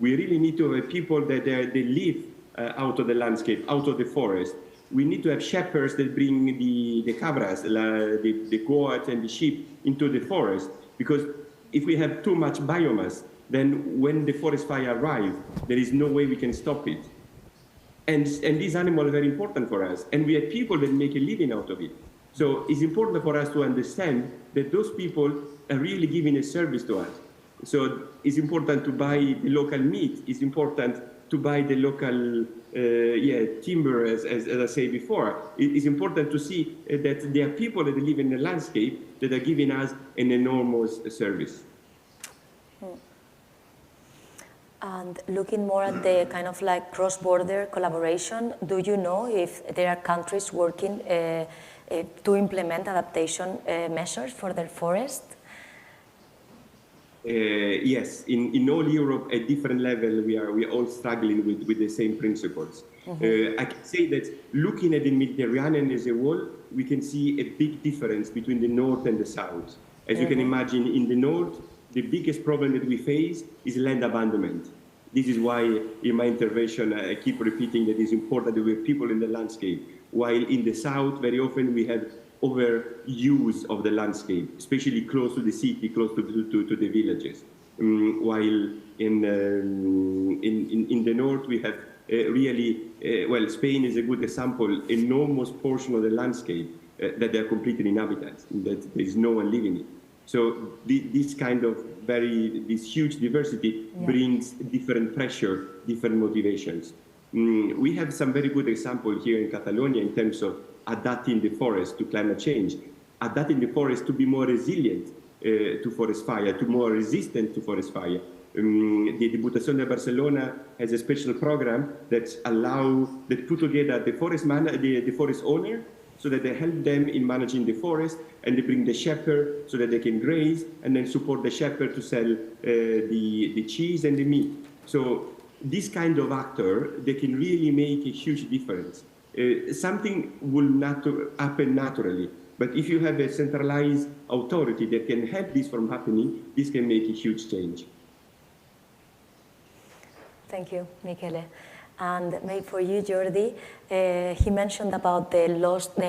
[SPEAKER 3] We really need to have people that they live out of the landscape, out of the forest. We need to have shepherds that bring the cabras, the goats and the sheep into the forest. Because if we have too much biomass, then when the forest fire arrives, there is no way we can stop it. And these animals are very important for us. And we have people that make a living out of it. So it's important for us to understand that those people are really giving a service to us. So it's important to buy the local meat. It's important to buy the local timber, as I said before. It's important to see that there are people that live in the landscape that are giving us an enormous service.
[SPEAKER 2] And looking more at the kind of like cross-border collaboration, do you know if there are countries working to implement adaptation measures for their forest?
[SPEAKER 3] Yes, in all Europe, at different level, we are all struggling with the same principles. I can say that looking at the Mediterranean as a whole, we can see a big difference between the north and the south. As you can imagine, in the north, the biggest problem that we face is land abandonment. This is why in my intervention I keep repeating that it's important that we have people in the landscape, while in the south very often we have overuse of the landscape, especially close to the city, close to the villages. While in the north we have well, Spain is a good example, enormous portion of the landscape that they are completely inhabited, that there is no one living in it. So this kind of this huge diversity brings different pressure, different motivations. We have some very good examples here in Catalonia in terms of adapting the forest to climate change, adapting the forest to be more resilient to forest fire, to more resistant to forest fire. The Diputación de Barcelona has a special program that put together the forest owner, so that they help them in managing the forest, and they bring the shepherd so that they can graze, and then support the shepherd to sell the cheese and the meat. So this kind of actor, they can really make a huge difference. Something will not happen naturally, but if you have a centralized authority that can help this from happening, this can make a huge change.
[SPEAKER 2] Thank you, Michele. And maybe for you, Jordi, he mentioned about the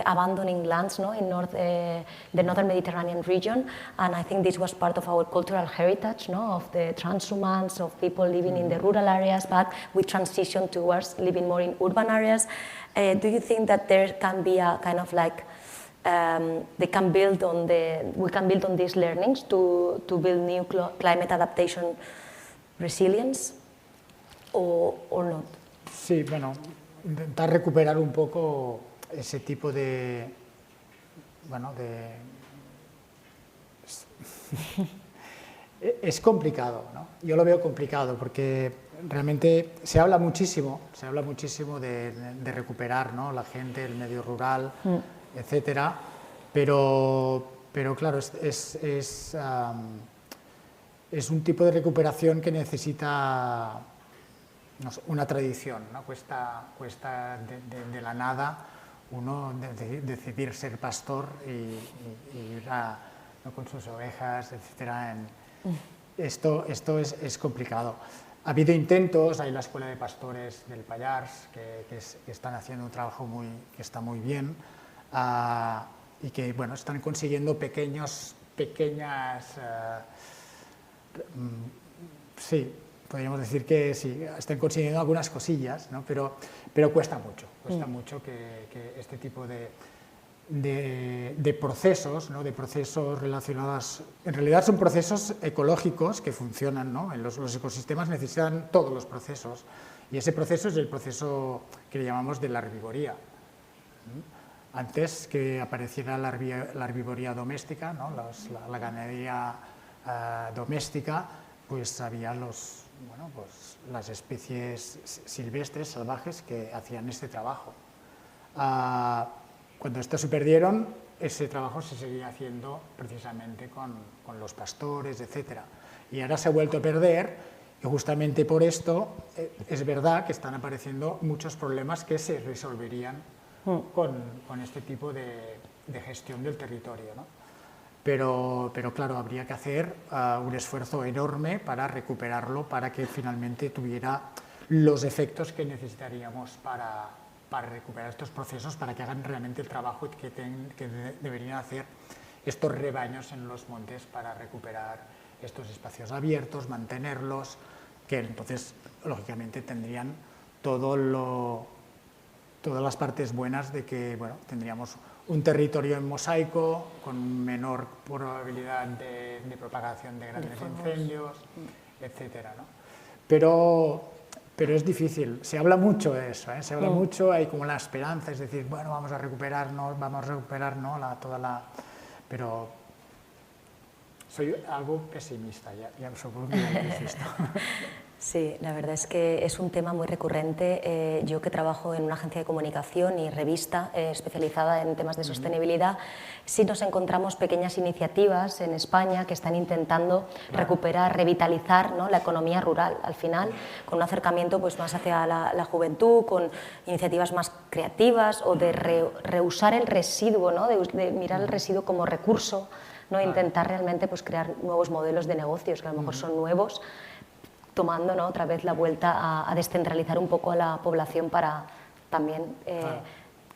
[SPEAKER 2] abandoning lands, no, in the northern Mediterranean region, and I think this was part of our cultural heritage, no, of the transhumance, of people living in the rural areas, but we transition towards living more in urban areas. Do you think that there can be a kind of like we can build on these learnings to build new climate adaptation resilience, or not?
[SPEAKER 4] Sí, bueno, intentar recuperar un poco ese tipo de, bueno, es complicado, ¿no? Yo lo veo complicado porque realmente se habla muchísimo de recuperar, ¿no?, la gente, el medio rural, etcétera, pero claro, es un tipo de recuperación que necesita una tradición, ¿no? Cuesta de la nada uno decidir ser pastor y ir ¿no?, con sus ovejas, etc. Esto es complicado. Ha habido intentos, hay la Escuela de Pastores del Pallars que están haciendo un trabajo que está muy bien y que bueno, están consiguiendo pequeñas sí, podríamos decir que sí, están consiguiendo algunas cosillas, ¿no? Pero cuesta mucho que este tipo de procesos, ¿no?, de procesos relacionados, en realidad son procesos ecológicos que funcionan, ¿no? En los ecosistemas necesitan todos los procesos, y ese proceso es el proceso que le llamamos de la herbivoría. Antes que apareciera la herbivoría doméstica, ¿no?, la ganadería doméstica, pues había las especies silvestres, salvajes, que hacían este trabajo. Cuando estos se perdieron, ese trabajo se seguía haciendo precisamente con los pastores, etc. Y ahora se ha vuelto a perder, y justamente por esto es verdad que están apareciendo muchos problemas que se resolverían con este tipo de gestión del territorio, ¿no? Pero claro, habría que hacer un esfuerzo enorme para recuperarlo, para que finalmente tuviera los efectos que necesitaríamos para recuperar estos procesos, para que hagan realmente el trabajo que deberían hacer estos rebaños en los montes para recuperar estos espacios abiertos, mantenerlos, que entonces lógicamente tendrían todas las partes buenas de que, bueno, tendríamos un territorio en mosaico con menor probabilidad de propagación de grandes incendios, etcétera, ¿no? Pero es difícil, se habla mucho de eso, ¿eh? Se habla mucho, hay como la esperanza, es decir, bueno, vamos a recuperar, ¿no? Pero soy algo pesimista, ya supongo que ya dices esto.
[SPEAKER 2] Sí, la verdad es que es un tema muy recurrente. Yo que trabajo en una agencia de comunicación y revista especializada en temas de sostenibilidad, sí nos encontramos pequeñas iniciativas en España que están intentando recuperar, revitalizar, ¿no?, la economía rural, al final, con un acercamiento pues, más hacia la juventud, con iniciativas más creativas o de reusar el residuo, ¿no?, de mirar el residuo como recurso, ¿no?, intentar realmente pues, crear nuevos modelos de negocios que a lo mejor son nuevos, tomando, ¿no?, otra vez la vuelta a descentralizar un poco a la población para también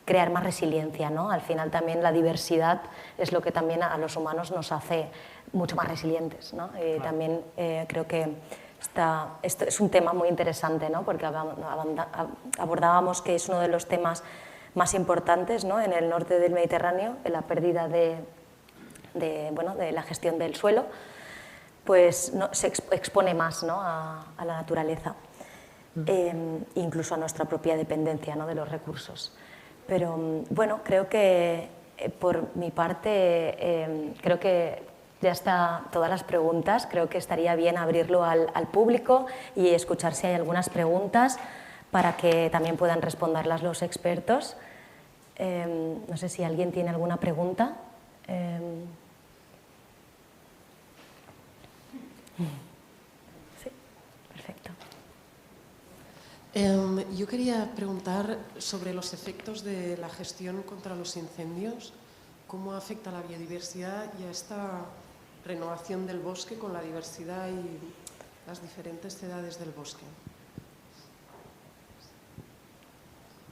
[SPEAKER 2] crear más resiliencia, ¿no? Al final también la diversidad es lo que también a los humanos nos hace mucho más resilientes, ¿no? También creo que esto es un tema muy interesante, ¿no?, porque abordábamos que es uno de los temas más importantes, ¿no?, en el norte del Mediterráneo, en la pérdida de la gestión del suelo, pues se expone más, ¿no?, a la naturaleza, incluso a nuestra propia dependencia, ¿no?, de los recursos. Pero bueno, creo que por mi parte, creo que ya está todas las preguntas, creo que estaría bien abrirlo al público y escuchar si hay algunas preguntas para que también puedan responderlas los expertos. No sé si alguien tiene alguna pregunta. Sí, perfecto.
[SPEAKER 5] Yo quería preguntar sobre los efectos de la gestión contra los incendios, cómo afecta la biodiversidad y a esta renovación del bosque con la diversidad y las diferentes edades del bosque.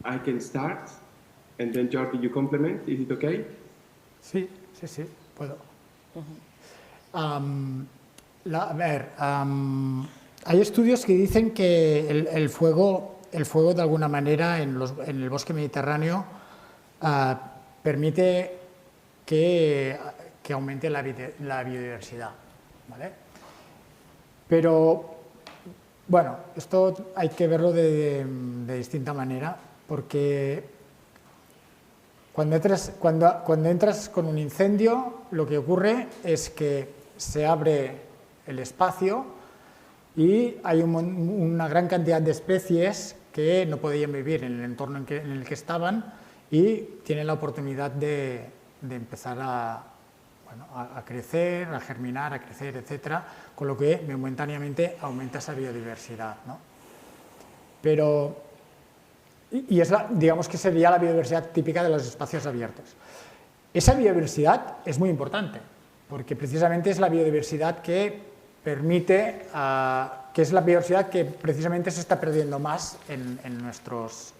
[SPEAKER 3] I can start, and then Jordi, you complement. Is it okay?
[SPEAKER 4] Sí, puedo. Hay estudios que dicen que el fuego de alguna manera en el bosque mediterráneo permite que aumente la biodiversidad, ¿vale? Pero bueno, esto hay que verlo de distinta manera, porque cuando entras con un incendio, lo que ocurre es que se abre el espacio y hay una gran cantidad de especies que no podían vivir en el entorno en el que estaban y tienen la oportunidad de empezar a crecer, a germinar, a crecer, etcétera, con lo que momentáneamente aumenta esa biodiversidad, ¿no? Pero, digamos que sería la biodiversidad típica de los espacios abiertos. Esa biodiversidad es muy importante, porque precisamente es la biodiversidad que permite, que es la biodiversidad que precisamente se está perdiendo más en nuestros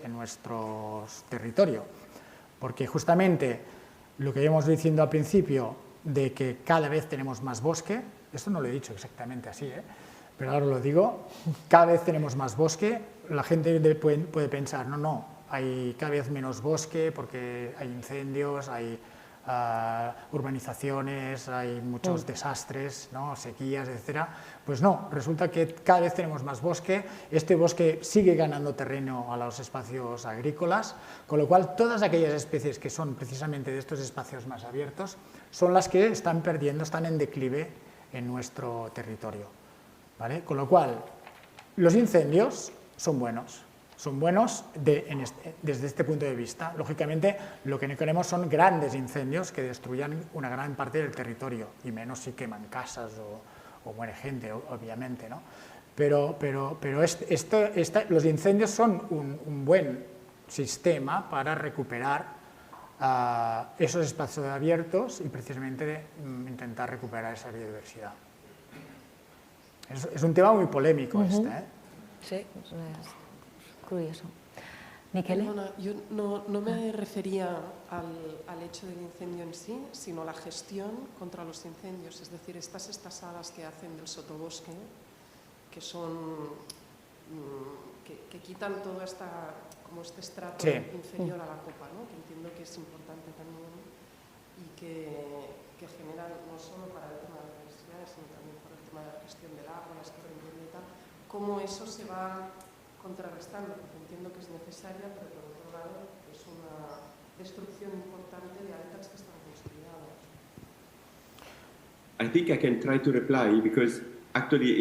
[SPEAKER 4] territorios, porque justamente lo que íbamos diciendo al principio de que cada vez tenemos más bosque, esto no lo he dicho exactamente así, pero ahora lo digo, cada vez tenemos más bosque, la gente puede pensar, no, hay cada vez menos bosque porque hay incendios, hay urbanizaciones, hay muchos desastres, ¿no?, sequías, etcétera. Pues no, resulta que cada vez tenemos más bosque, este bosque sigue ganando terreno a los espacios agrícolas, con lo cual todas aquellas especies que son precisamente de estos espacios más abiertos son las que están perdiendo, están en declive en nuestro territorio, ¿vale? Con lo cual, los incendios son buenos desde este punto de vista. Lógicamente, lo que no queremos son grandes incendios que destruyan una gran parte del territorio, y menos si queman casas o muere gente, obviamente, ¿no? Pero los incendios son un buen sistema para recuperar esos espacios abiertos y precisamente intentar recuperar esa biodiversidad. Es un tema muy polémico este, ¿eh?
[SPEAKER 2] Sí, es curioso. Miquele.
[SPEAKER 5] Perdona, yo no me refería al hecho del incendio en sí, sino a la gestión contra los incendios, es decir, estas salas que hacen del sotobosque, que son que quitan todo este estrato inferior a la copa, ¿no? Que entiendo que es importante también y que generan no solo para el tema de la biodiversidad, sino también para el tema de la gestión del agua, las corrientes y tal, cómo eso se va contrarrestando, porque entiendo que es necesaria, pero por otro lado es una destrucción importante de hábitats que están consolidados.
[SPEAKER 3] I think I can try to reply because actually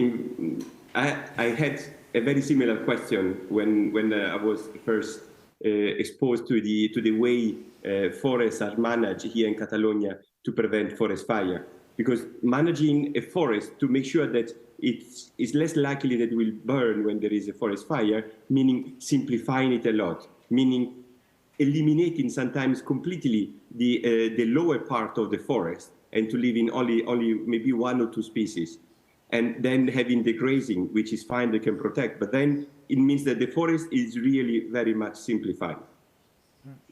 [SPEAKER 3] I had a very similar question when I was first exposed to the way forests are managed here in Catalonia to prevent forest fire. Because managing a forest to make sure that it is less likely that it will burn when there is a forest fire, meaning simplifying it a lot, meaning eliminating sometimes completely the lower part of the forest and to leave in only maybe 1 or 2 species. And then having the grazing, which is fine, they can protect, but then it means that the forest is really very much simplified.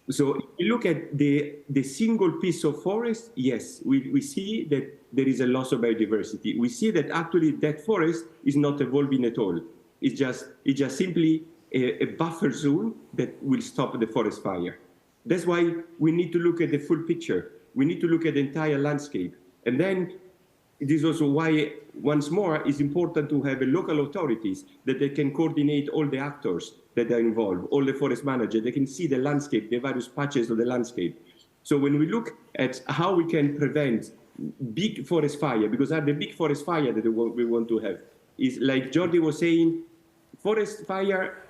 [SPEAKER 3] So if you look at the single piece of forest, yes, we see that there is a loss of biodiversity. We see that actually that forest is not evolving at all. It's just simply a buffer zone that will stop the forest fire. That's why we need to look at the full picture. We need to look at the entire landscape. And then it is also why, once more, it's important to have local authorities that they can coordinate all the actors that are involved, all the forest managers. They can see the landscape, the various patches of the landscape. So when we look at how we can prevent big forest fire, because the big forest fire that we want to have is, like Jordi was saying, forest fire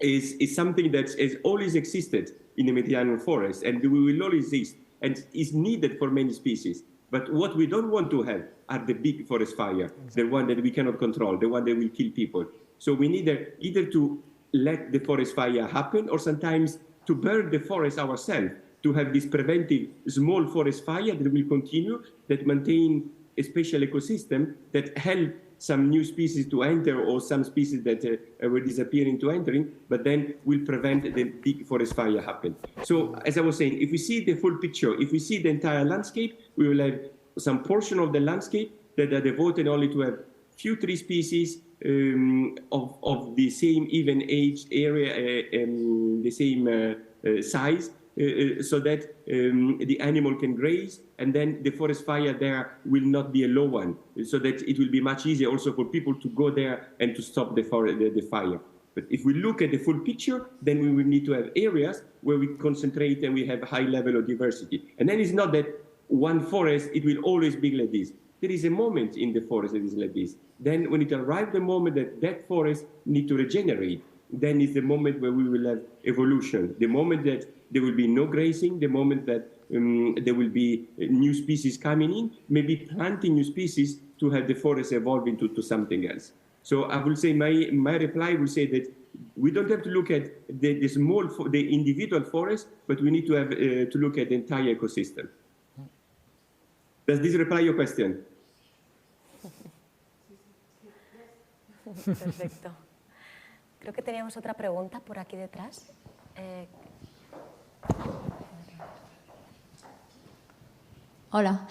[SPEAKER 3] is something that has always existed in the Mediterranean forest, and we will always exist, and is needed for many species. But what we don't want to have are the big forest fire, the one that we cannot control, the one that will kill people. So we need either to let the forest fire happen, or sometimes to burn the forest ourselves, to have this preventive small forest fire that will continue, that maintain a special ecosystem, that help some new species to enter, or some species that were disappearing to entering, but then will prevent the big forest fire happen. So, as I was saying, if we see the full picture, if we see the entire landscape, we will have some portion of the landscape that are devoted only to have few tree species of the same even age area, the same size, so that the animal can graze, and then the forest fire there will not be a low one, so that it will be much easier also for people to go there and to stop the fire. But if we look at the full picture, then we will need to have areas where we concentrate and we have a high level of diversity. And then it's not that one forest, it will always be like this. There is a moment in the forest that is like this. Then when it arrives the moment that that forest needs to regenerate, then is the moment where we will have evolution. The moment that there will be no grazing, the moment that there will be new species coming in, maybe planting new species to have the forest evolve into something else. So I will say, my reply will say that we don't have to look at the individual forest, but we need to have to look at the entire ecosystem. Does this reply your question?
[SPEAKER 2] Perfecto. Creo que teníamos otra pregunta por aquí detrás.
[SPEAKER 6] Hola.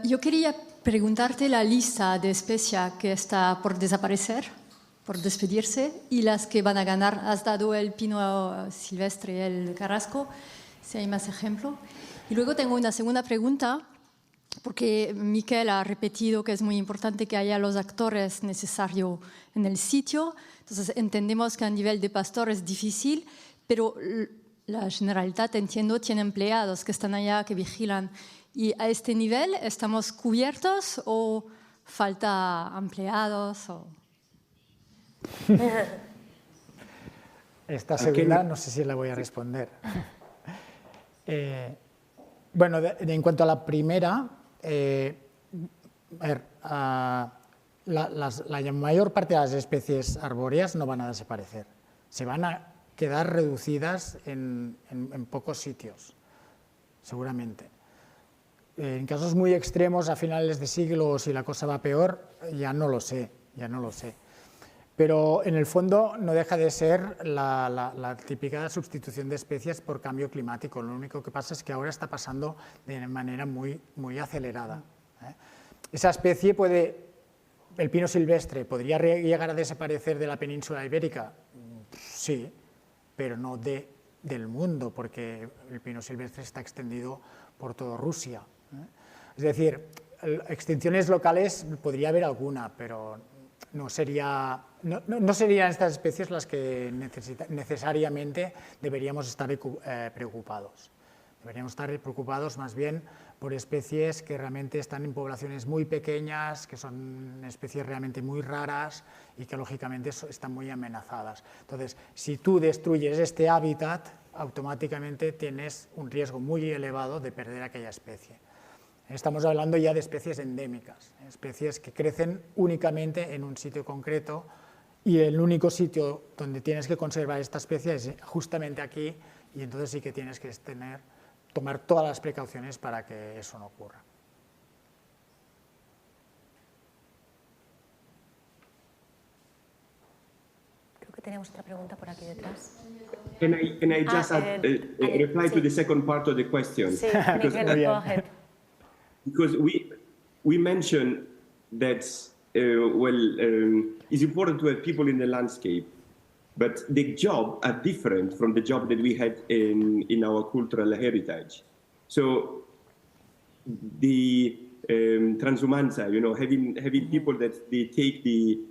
[SPEAKER 6] Yo quería preguntarte la lista de especies que está por desaparecer, por despedirse, y las que van a ganar. Has dado el pino silvestre y el carrasco, si hay más ejemplos. Y luego tengo una segunda pregunta, porque Miquel ha repetido que es muy importante que haya los actores necesarios en el sitio. Entonces entendemos que a nivel de pastor es difícil, pero la Generalitat, entiendo, tiene empleados que están allá, que vigilan. ¿Y a este nivel estamos cubiertos o falta empleados?
[SPEAKER 4] Esta segunda no sé si la voy a responder. Bueno, en cuanto a la primera, la mayor parte de las especies arbóreas no van a desaparecer. Se van a quedar reducidas en pocos sitios, seguramente. En casos muy extremos, a finales de siglo, si la cosa va peor, ya no lo sé. Pero en el fondo no deja de ser la típica sustitución de especies por cambio climático. Lo único que pasa es que ahora está pasando de manera muy acelerada. Esa especie el pino silvestre, ¿podría llegar a desaparecer de la península ibérica? Sí, pero no del mundo, porque el pino silvestre está extendido por toda Rusia. Es decir, extinciones locales podría haber alguna, pero no serían estas especies las que necesariamente deberíamos estar preocupados. Deberíamos estar preocupados más bien por especies que realmente están en poblaciones muy pequeñas, que son especies realmente muy raras y que lógicamente están muy amenazadas. Entonces, si tú destruyes este hábitat, automáticamente tienes un riesgo muy elevado de perder aquella especie. Estamos hablando ya de especies endémicas, especies que crecen únicamente en un sitio concreto, y el único sitio donde tienes que conservar esta especie es justamente aquí, y entonces sí que tienes que tomar todas las precauciones para que eso no ocurra.
[SPEAKER 2] Creo que teníamos otra pregunta por aquí detrás.
[SPEAKER 3] Can I just reply to the second part of the question?
[SPEAKER 2] Sí, Miguel, go ahead.
[SPEAKER 3] Because we mentioned that it's important to have people in the landscape, but the jobs are different from the job that we had in our cultural heritage. So the transhumanza, having people that they take the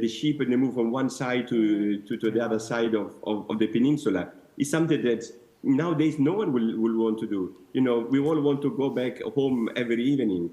[SPEAKER 3] sheep and they move from one side to the other side of the peninsula is something that nowadays no one will want to do. We all want to go back home every evening.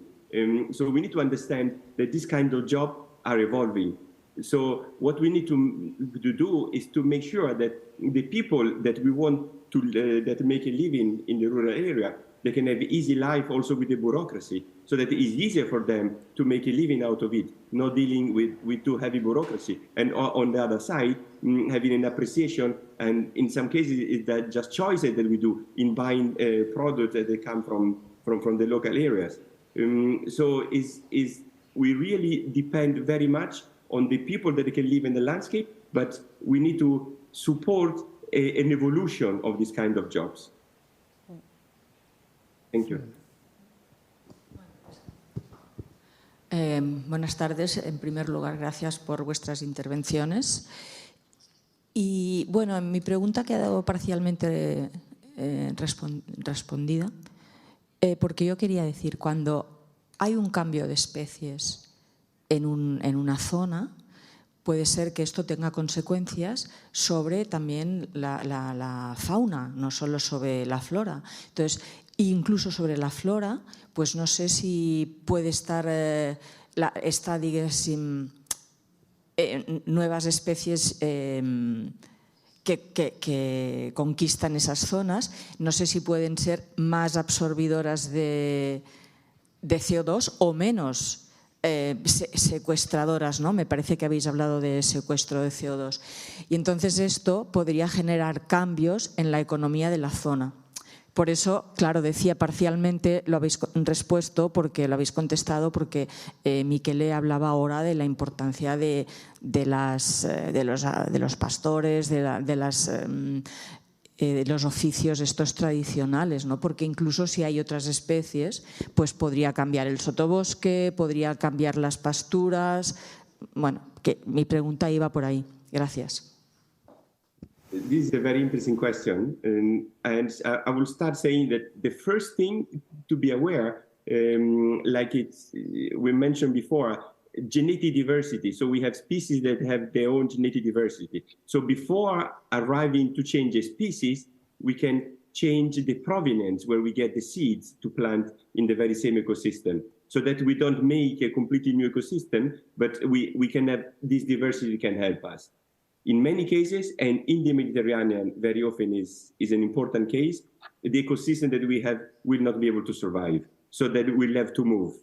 [SPEAKER 3] So we need to understand that this kind of jobs are evolving. So what we need to do is to make sure that the people that we want to that make a living in the rural area, they can have easy life also with the bureaucracy, so that it is easier for them to make a living out of it, not dealing with too heavy bureaucracy. And on the other side, having an appreciation, and in some cases, it's that just choices that we do in buying products that they come from the local areas. So we really depend very much on the people that can live in the landscape, but we need to support an evolution of this kind of jobs. Thank you.
[SPEAKER 7] Buenas tardes. En primer lugar, gracias por vuestras intervenciones. Y bueno, mi pregunta ha quedado parcialmente respondida, porque yo quería decir, cuando hay un cambio de especies en una zona, puede ser que esto tenga consecuencias sobre también la fauna, no solo sobre la flora. Entonces, incluso sobre la flora, pues no sé si puede estar nuevas especies que conquistan esas zonas, no sé si pueden ser más absorbidoras de CO2 o menos secuestradoras, ¿no? Me parece que habéis hablado de secuestro de CO2. Y entonces esto podría generar cambios en la economía de la zona. Por eso, claro, decía parcialmente, lo habéis respuesto, porque lo habéis contestado, porque Miquele hablaba ahora de la importancia de los pastores, de los oficios estos tradicionales, ¿no? Porque incluso si hay otras especies, pues podría cambiar el sotobosque, podría cambiar las pasturas. Bueno, que mi pregunta iba por ahí. Gracias.
[SPEAKER 3] This is a very interesting question, and I will start saying that the first thing to be aware, like we mentioned before, genetic diversity. So we have species that have their own genetic diversity. So before arriving to change a species, we can change the provenance where we get the seeds to plant in the very same ecosystem, so that we don't make a completely new ecosystem, but we can have this diversity can help us. In many cases, and in the Mediterranean very often is an important case, the ecosystem that we have will not be able to survive, so that we'll have to move.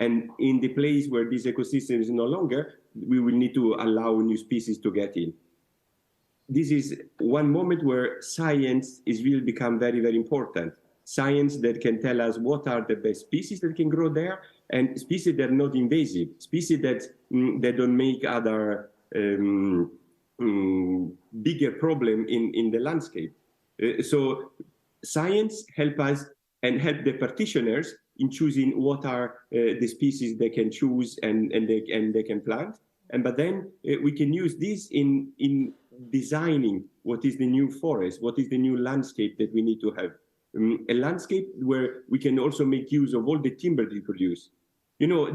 [SPEAKER 3] And in the place where this ecosystem is no longer, we will need to allow new species to get in. this is one moment where science is really become very, very important. Science that can tell us what are the best species that can grow there, and species that are not invasive, species that don't make other bigger problem in the landscape. So science help us and help the practitioners in choosing what are the species they can choose and they can plant. But then we can use this in designing what is the new forest, what is the new landscape that we need to have. A landscape where we can also make use of all the timber that we produce. You know,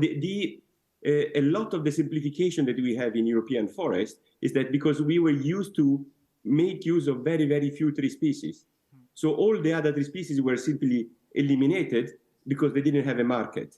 [SPEAKER 3] a lot of the simplification that we have in European forest is that because we were used to make use of very, very few tree species. So all the other tree species were simply eliminated because they didn't have a market.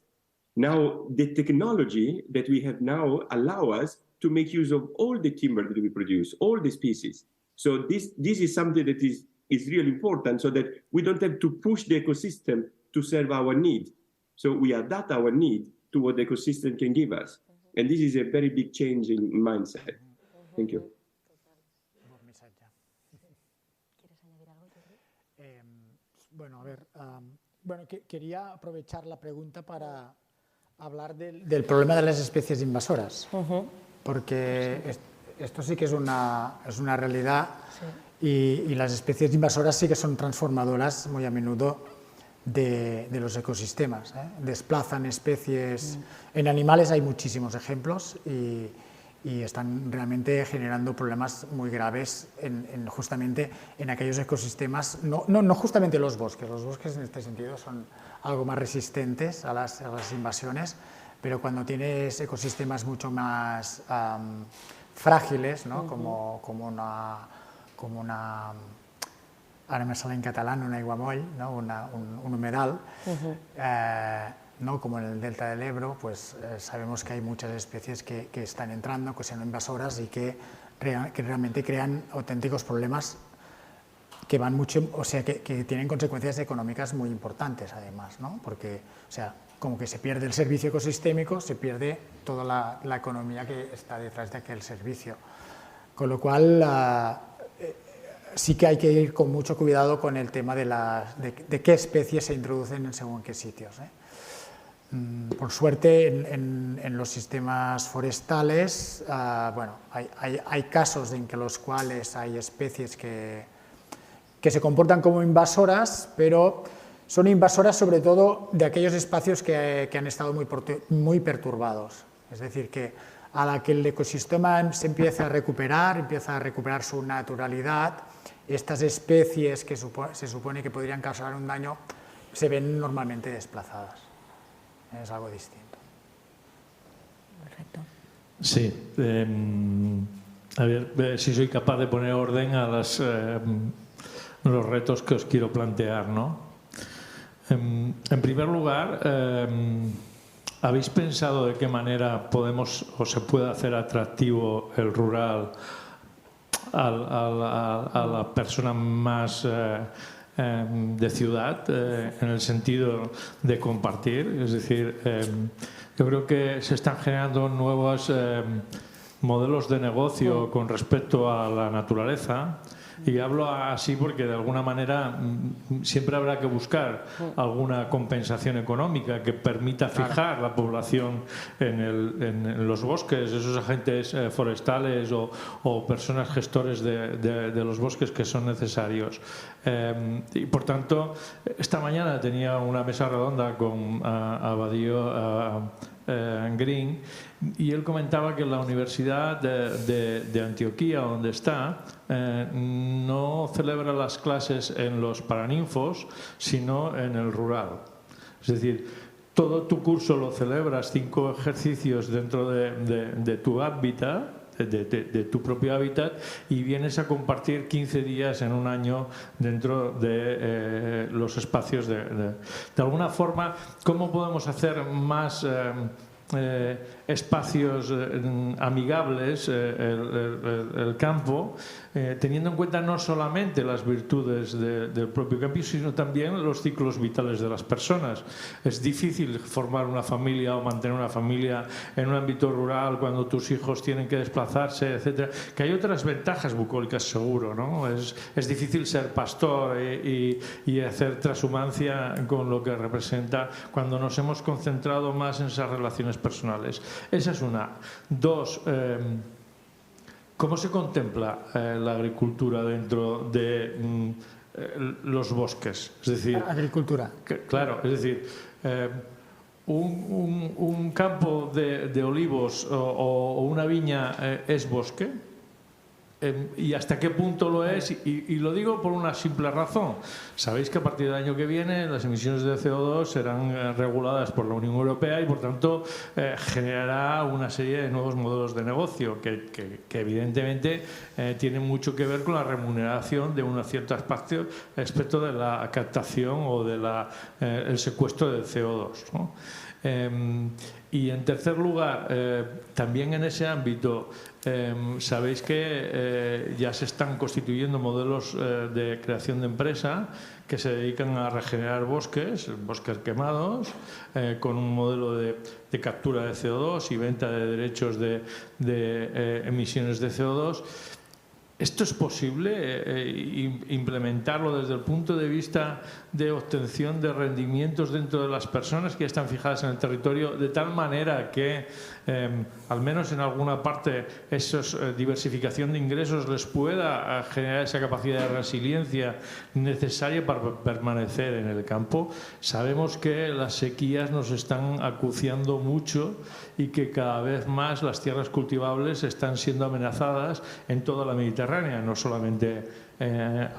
[SPEAKER 3] Now, the technology that we have now allow us to make use of all the timber that we produce, all the species. So this is something that is really important, so that we don't have to push the ecosystem to serve our need. So we adapt our need to what the ecosystem can give us. And this is a very big change in mindset. Thank you.
[SPEAKER 4] Bueno, a ver, quería aprovechar la pregunta para hablar del problema de las especies invasoras, porque esto sí que es una realidad, y las especies invasoras sí que son transformadoras muy a menudo de los ecosistemas, desplazan especies. En animales hay muchísimos ejemplos y están realmente generando problemas muy graves justamente en aquellos ecosistemas, no justamente los bosques en este sentido son algo más resistentes a las invasiones, pero cuando tienes ecosistemas mucho más frágiles, ¿no? como una, ahora me sale en catalán, un aiguamoll, ¿no? un humedal, ¿no? Como en el delta del Ebro, pues sabemos que hay muchas especies que están entrando, que son invasoras y que realmente crean auténticos problemas que van mucho, o sea, que tienen consecuencias económicas muy importantes además, ¿no? Porque, o sea, como que se pierde el servicio ecosistémico, se pierde toda la economía que está detrás de aquel servicio. Con lo cual, sí que hay que ir con mucho cuidado con el tema de qué especies se introducen en según qué sitios, Por suerte, en los sistemas forestales, bueno, hay casos en los cuales hay especies que se comportan como invasoras, pero son invasoras sobre todo de aquellos espacios que han estado muy perturbados. Es decir, que a la que el ecosistema se empieza a recuperar su naturalidad, estas especies que se supone que podrían causar un daño se ven normalmente desplazadas. Es algo distinto.
[SPEAKER 2] Perfecto.
[SPEAKER 8] Sí. A ver si soy capaz de poner orden a los retos que os quiero plantear, ¿no? En primer lugar, ¿habéis pensado de qué manera podemos o se puede hacer atractivo el rural a la persona más de ciudad, en el sentido de compartir? Es decir, yo creo que se están generando nuevos modelos de negocio con respecto a la naturaleza. Y hablo así porque de alguna manera siempre habrá que buscar alguna compensación económica que permita fijar la población en los bosques, esos agentes forestales o personas gestores de los bosques que son necesarios. Y por tanto, esta mañana tenía una mesa redonda con Abadío Green, y él comentaba que la Universidad de Antioquía, donde está, no celebra las clases en los paraninfos, sino en el rural. Es decir, todo tu curso lo celebras 5 ejercicios dentro de tu hábitat, de tu propio hábitat, y vienes a compartir 15 días en un año dentro de los espacios de alguna forma. ¿Cómo podemos hacer más espacios amigables, el campo, teniendo en cuenta no solamente las virtudes del propio campo, sino también los ciclos vitales de las personas. Es difícil formar una familia o mantener una familia en un ámbito rural cuando tus hijos tienen que desplazarse, etcétera. Que hay otras ventajas bucólicas, seguro, ¿no? Es difícil ser pastor y hacer transhumancia con lo que representa cuando nos hemos concentrado más en esas relaciones personales. Esa es una. Dos, ¿cómo se contempla la agricultura dentro de los bosques? Es decir,
[SPEAKER 4] agricultura.
[SPEAKER 8] Claro, es decir, un campo de olivos o una viña es bosque. ¿Y hasta qué punto lo es? Y lo digo por una simple razón. Sabéis que a partir del año que viene las emisiones de CO2 serán reguladas por la Unión Europea y por tanto generará una serie de nuevos modelos de negocio que evidentemente tienen mucho que ver con la remuneración de un cierto aspecto de la captación o del secuestro del CO2, ¿no? Y en tercer lugar, también en ese ámbito, sabéis que ya se están constituyendo modelos de creación de empresa que se dedican a regenerar bosques quemados, con un modelo de captura de CO2 y venta de derechos de emisiones de CO2. ¿Esto es posible implementarlo desde el punto de vista de obtención de rendimientos dentro de las personas que están fijadas en el territorio, de tal manera que, al menos en alguna parte, esa diversificación de ingresos les pueda generar esa capacidad de resiliencia necesaria para permanecer en el campo? Sabemos que las sequías nos están acuciando mucho y que cada vez más las tierras cultivables están siendo amenazadas en toda la Mediterránea, no solamente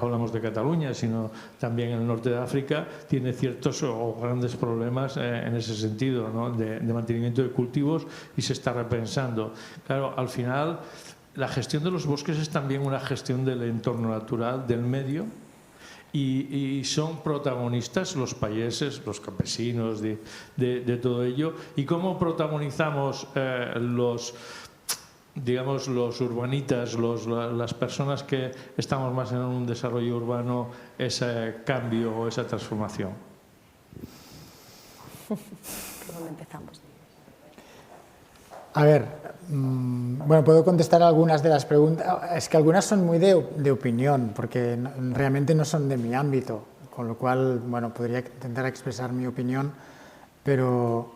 [SPEAKER 8] hablamos de Cataluña, sino también en el norte de África tiene ciertos o grandes problemas en ese sentido, ¿no? de mantenimiento de cultivos, y se está repensando. Claro, al final la gestión de los bosques es también una gestión del entorno natural, del medio, y son protagonistas los payeses, los campesinos de todo ello. ¿Y cómo protagonizamos los urbanitas, las personas que estamos más en un desarrollo urbano, ese cambio o esa transformación?
[SPEAKER 2] ¿Dónde empezamos?
[SPEAKER 4] A ver, bueno, puedo contestar algunas de las preguntas. Es que algunas son muy de opinión, porque realmente no son de mi ámbito, con lo cual, bueno, podría intentar expresar mi opinión, pero,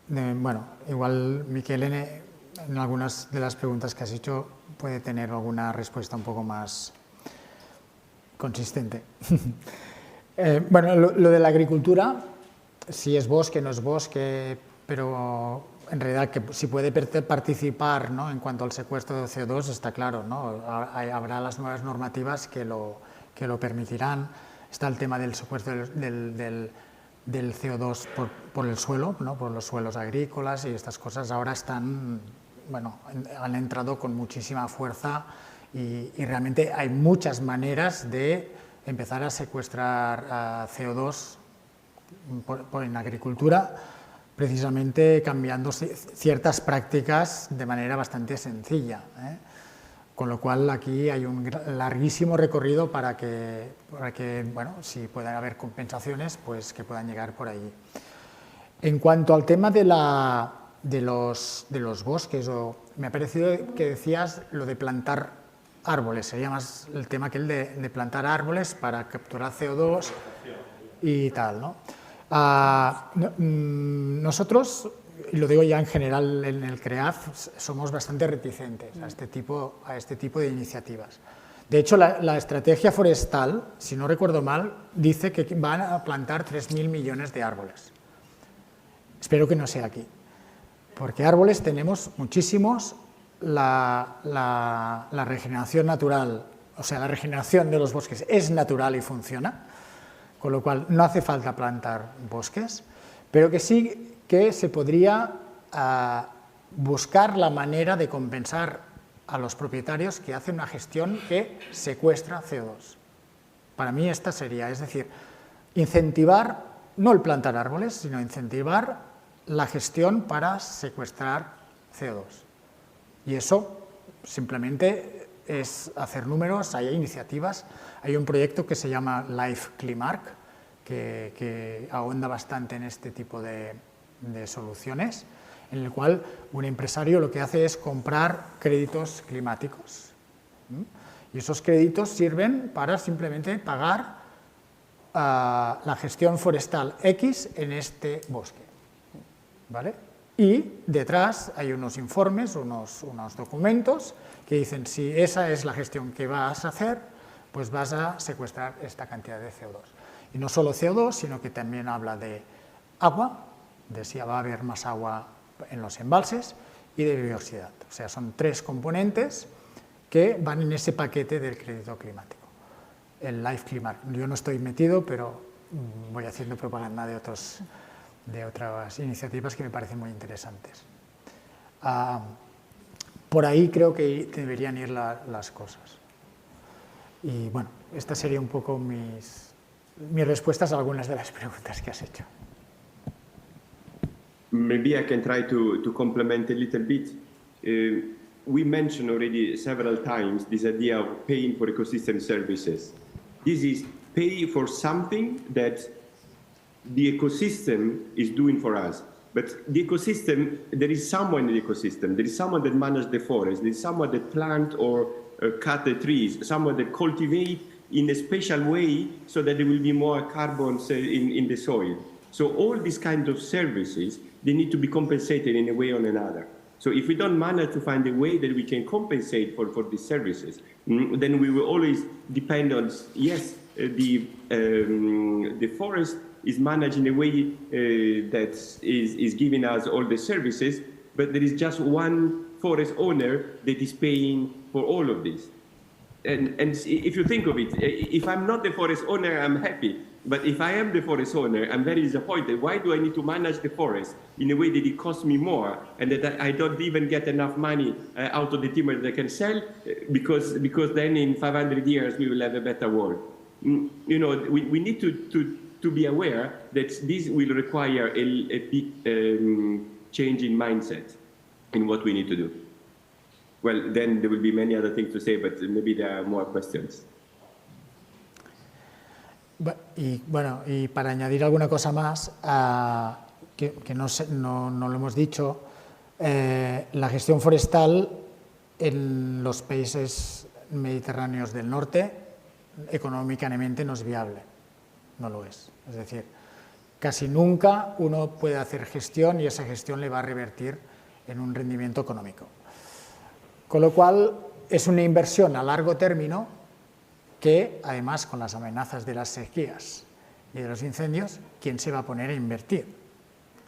[SPEAKER 4] bueno, igual Miquel en algunas de las preguntas que has hecho puede tener alguna respuesta un poco más consistente. Bueno, lo de la agricultura, si es bosque, no es bosque, pero en realidad que si puede participar, ¿no? En cuanto al secuestro de CO2 está claro, ¿no? Habrá las nuevas normativas que lo permitirán. Está el tema del secuestro del CO2 por el suelo, ¿no? Por los suelos agrícolas, y estas cosas ahora están, bueno, han entrado con muchísima fuerza y realmente hay muchas maneras de empezar a secuestrar CO2 en agricultura, precisamente cambiando ciertas prácticas de manera bastante sencilla, ¿eh? Con lo cual aquí hay un larguísimo recorrido para que, bueno, si puedan haber compensaciones, pues que puedan llegar por allí. En cuanto al tema de los bosques, me ha parecido que decías lo de plantar árboles, sería más el tema que el de plantar árboles para capturar CO2 y tal, ¿no? Nosotros, y lo digo ya en general en el CREAF, somos bastante reticentes a este tipo de iniciativas. De hecho, la estrategia forestal, si no recuerdo mal, dice que van a plantar 3.000 millones de árboles. Espero que no sea aquí, porque árboles tenemos muchísimos. La regeneración natural, o sea, la regeneración de los bosques es natural y funciona, con lo cual no hace falta plantar bosques, pero que sí que se podría buscar la manera de compensar a los propietarios que hacen una gestión que secuestra CO2. Para mí esta sería, es decir, incentivar, no el plantar árboles, sino incentivar la gestión para secuestrar CO2. Y eso simplemente es hacer números, hay iniciativas, hay un proyecto que se llama Life Climark, que ahonda bastante en este tipo de soluciones, en el cual un empresario lo que hace es comprar créditos climáticos. Y esos créditos sirven para simplemente pagar la gestión forestal X en este bosque. ¿Vale? Y detrás hay unos informes, unos documentos que dicen si esa es la gestión que vas a hacer, pues vas a secuestrar esta cantidad de CO2. Y no solo CO2, sino que también habla de agua, de si va a haber más agua en los embalses, y de biodiversidad. O sea, son 3 componentes que van en ese paquete del crédito climático. El Life Climark. Yo no estoy metido, pero voy haciendo propaganda de otras iniciativas que me parecen muy interesantes. Por ahí creo que deberían ir las cosas. Y bueno, estas serían un poco mis respuestas a algunas de las preguntas que has hecho.
[SPEAKER 3] Maybe I can try to complement a little bit. We mentioned already several times this idea of paying for ecosystem services. This is pay for something that the ecosystem is doing for us. But the ecosystem, there is someone in the ecosystem. There is someone that manages the forest. There is someone that plant or cut the trees. Someone that cultivate in a special way so that there will be more carbon in the soil. So all these kinds of services, they need to be compensated in a way or another. So if we don't manage to find a way that we can compensate for these services, then we will always depend on, yes, the forest is managed in a way that is giving us all the services, but there is just one forest owner that is paying for all of this. And if you think of it, if I'm not the forest owner, I'm happy. But if I am the forest owner, I'm very disappointed. Why do I need to manage the forest in a way that it costs me more and that I don't even get enough money out of the timber that I can sell? Because then in 500 years we will have a better world. You know, we need to be aware that this will require a big change in mindset in what we need to do. Well, then there will be many other things to say, but maybe there are more questions.
[SPEAKER 4] Y bueno, y para añadir alguna cosa más, que no lo hemos dicho, la gestión forestal en los países mediterráneos del norte económicamente no es viable, no lo es. Es decir, casi nunca uno puede hacer gestión y esa gestión le va a revertir en un rendimiento económico. Con lo cual es una inversión a largo término que, además, con las amenazas de las sequías y de los incendios, ¿quién se va a poner a invertir?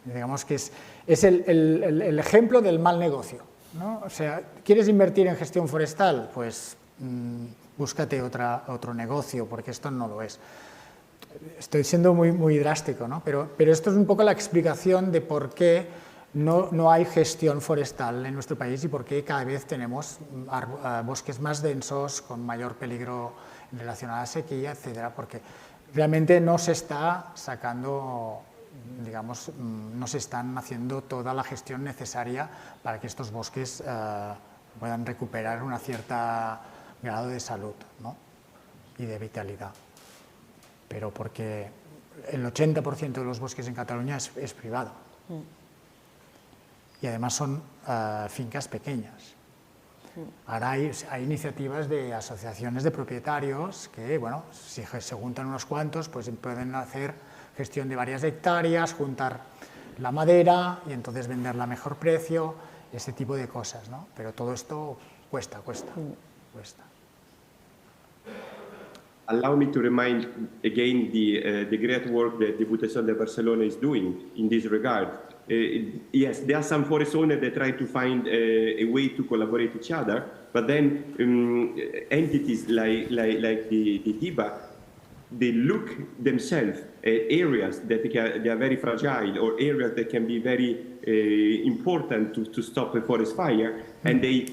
[SPEAKER 4] Digamos que es el ejemplo del mal negocio, ¿no? O sea, ¿quieres invertir en gestión forestal? Pues búscate otro negocio, porque esto no lo es. Estoy siendo muy drástico, ¿no? Pero esto es un poco la explicación de por qué no hay gestión forestal en nuestro país y por qué cada vez tenemos bosques más densos, con mayor peligro relacionado a la sequía, etcétera, porque realmente no se está sacando, digamos, no se están haciendo toda la gestión necesaria para que estos bosques puedan recuperar un cierto grado de salud, ¿no? Y de vitalidad. Pero porque el 80% de los bosques en Cataluña es privado. Y además son fincas pequeñas. Ahora hay iniciativas de asociaciones de propietarios que, bueno, si se juntan unos cuantos, pues pueden hacer gestión de varias hectáreas, juntar la madera y entonces venderla a mejor precio, ese tipo de cosas, ¿no? Pero todo esto cuesta.
[SPEAKER 3] Allow me to remind again the great work that the Diputación de Barcelona is doing in this regard. Yes, there are some forest owners that try to find a way to collaborate each other, but then entities like the DIBA, they look themselves at areas that they are very fragile or areas that can be very important to stop a forest fire, and they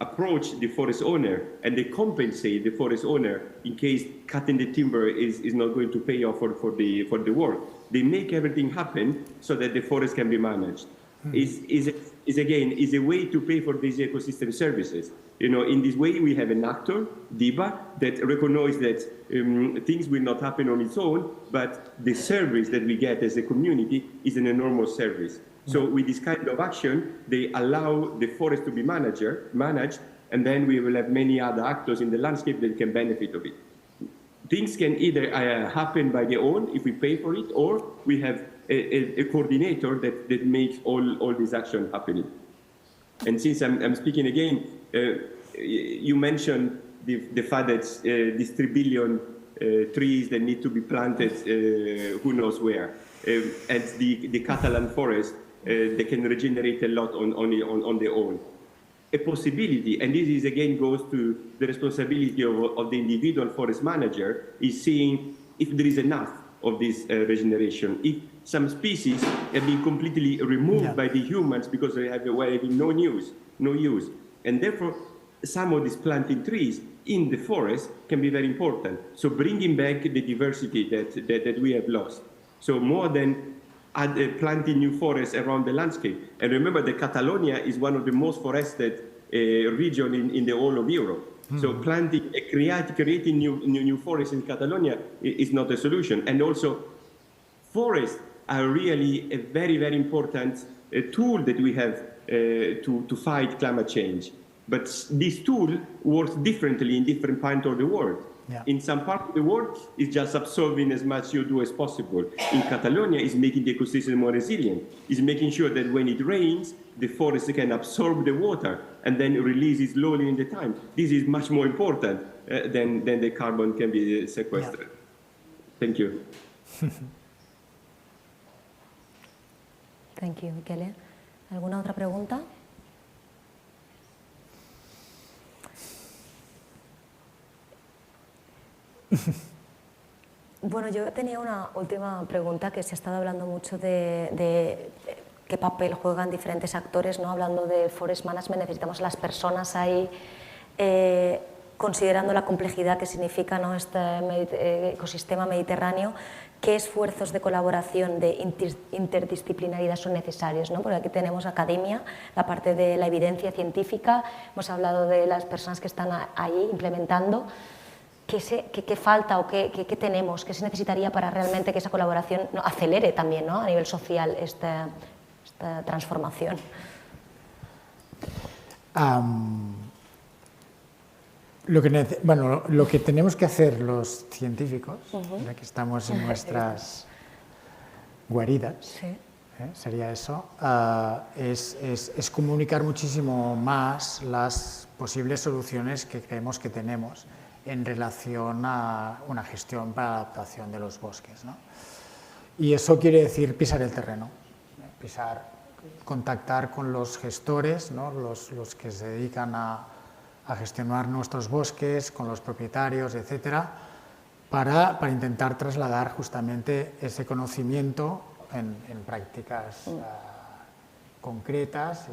[SPEAKER 3] approach the forest owner and they compensate the forest owner in case cutting the timber is not going to pay off for the work. They make everything happen so that the forest can be managed. Is a way to pay for these ecosystem services. You know, in this way we have an actor, DIBA, that recognizes that things will not happen on its own, but the service that we get as a community is an enormous service. So with this kind of action, they allow the forest to be managed, and then we will have many other actors in the landscape that can benefit of it. Things can either happen by their own if we pay for it, or we have a coordinator that makes all this action happening. And since I'm speaking again, you mentioned the fact that these 3 billion trees that need to be planted, who knows where, and the Catalan forest, they can regenerate a lot on their own. A possibility, and this is again goes to the responsibility of the individual forest manager, is seeing if there is enough of this regeneration. If some species have been completely removed by the humans because they have no use, and therefore some of these planting trees in the forest can be very important. So bringing back the diversity that we have lost. So more than planting new forests around the landscape. And remember that Catalonia is one of the most forested region in the whole of Europe. So planting, creating new forests in Catalonia is not a solution. And also, forests are really a very, very important tool that we have to fight climate change. But this tool works differently in different parts of the world. Yeah. In some part of the world, it's just absorbing as much CO2 as possible. In Catalonia, it's making the ecosystem more resilient. It's making sure that when it rains, the forest can absorb the water and then release it slowly in the time. This is much more important than the carbon can be sequestered. Yeah. Thank you.
[SPEAKER 2] Thank you, Michele. ¿Alguna otra pregunta? Bueno, yo tenía una última pregunta, que se ha estado hablando mucho de qué papel juegan diferentes actores, ¿no? Hablando de forest management, necesitamos a las personas ahí, considerando la complejidad que significa, ¿no?, este ecosistema mediterráneo. ¿Qué esfuerzos de colaboración, de interdisciplinaridad son necesarios, ¿no? Porque aquí tenemos academia, la parte de la evidencia científica, hemos hablado de las personas que están ahí implementando. ¿Qué falta o qué tenemos, qué se necesitaría para realmente que esa colaboración acelere también, ¿no?, a nivel social esta transformación?
[SPEAKER 4] Lo que tenemos que hacer los científicos, ya que estamos en nuestras guaridas, sí, sería eso, es comunicar muchísimo más las posibles soluciones que creemos que tenemos en relación a una gestión para la adaptación de los bosques, ¿no? Y eso quiere decir pisar el terreno, contactar con los gestores, ¿no?, los que se dedican a gestionar nuestros bosques, con los propietarios, etcétera, para intentar trasladar justamente ese conocimiento en prácticas concretas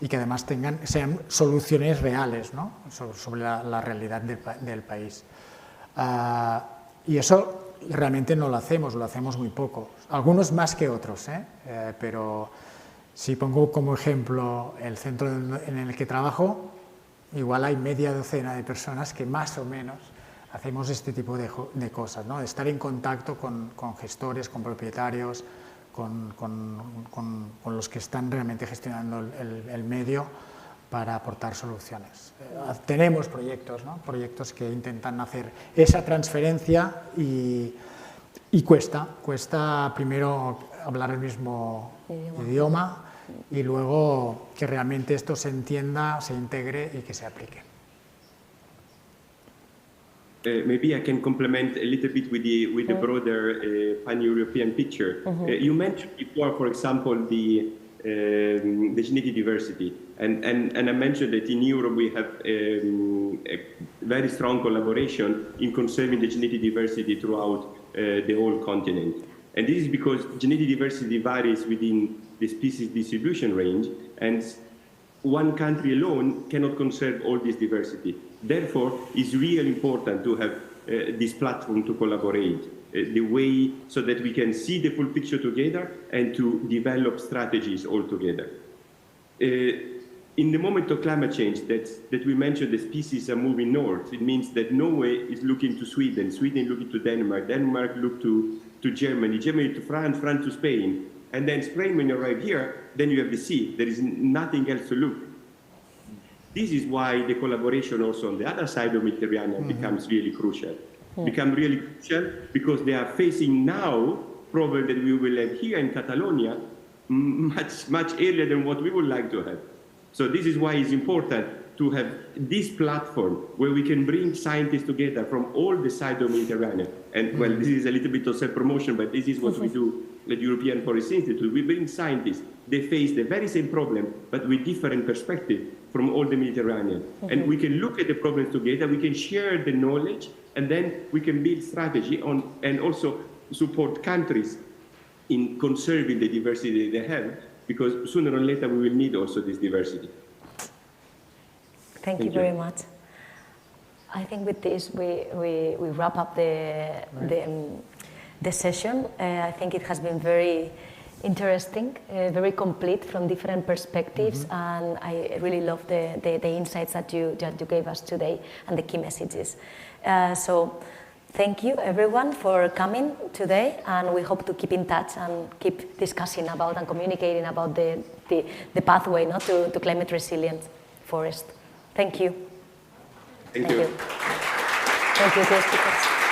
[SPEAKER 4] y que además sean soluciones reales, ¿no?, sobre la realidad del país. Y eso realmente no lo hacemos muy poco, algunos más que otros, pero si pongo como ejemplo el centro en el que trabajo, igual hay media docena de personas que más o menos hacemos este tipo de cosas, ¿no?, de estar en contacto con gestores, con propietarios, con los que están realmente gestionando el medio para aportar soluciones. Tenemos proyectos, ¿no?, proyectos que intentan hacer esa transferencia y cuesta primero hablar el mismo idioma y luego que realmente esto se entienda, se integre y que se aplique.
[SPEAKER 3] Maybe I can complement a little bit with the broader pan-European picture. You mentioned before, for example, the genetic diversity, and I mentioned that in Europe we have a very strong collaboration in conserving the genetic diversity throughout the whole continent. And this is because genetic diversity varies within the species distribution range, and one country alone cannot conserve all this diversity. Therefore, it's really important to have this platform to collaborate, the way so that we can see the full picture together and to develop strategies all together. In the moment of climate change that we mentioned the species are moving north, it means that Norway is looking to Sweden, Sweden looking to Denmark, Denmark look to Germany, Germany to France, France to Spain. And then Spain, when you arrive here, then you have the sea. There is nothing else to look. This is why the collaboration also on the other side of Mediterranean becomes really crucial. Become really crucial because they are facing now problems that we will have here in Catalonia much earlier than what we would like to have. So this is why it's important to have this platform where we can bring scientists together from all the sides of Mediterranean. And well, this is a little bit of self-promotion, but this is what we do at the European Forest Institute. We bring scientists. They face the very same problem, but with different perspectives from all the Mediterranean. And we can look at the problems together, we can share the knowledge, and then we can build strategy on and also support countries in conserving the diversity they have, because sooner or later we will need also this diversity.
[SPEAKER 2] Thank you very much. I think with this we wrap up the session. I think it has been very interesting, very complete from different perspectives, and I really love the insights that you gave us today and the key messages. So thank you everyone for coming today, and we hope to keep in touch and keep discussing about and communicating about the pathway to climate resilient forest. Thank you.
[SPEAKER 3] Thank you.
[SPEAKER 2] Thank you to the speakers.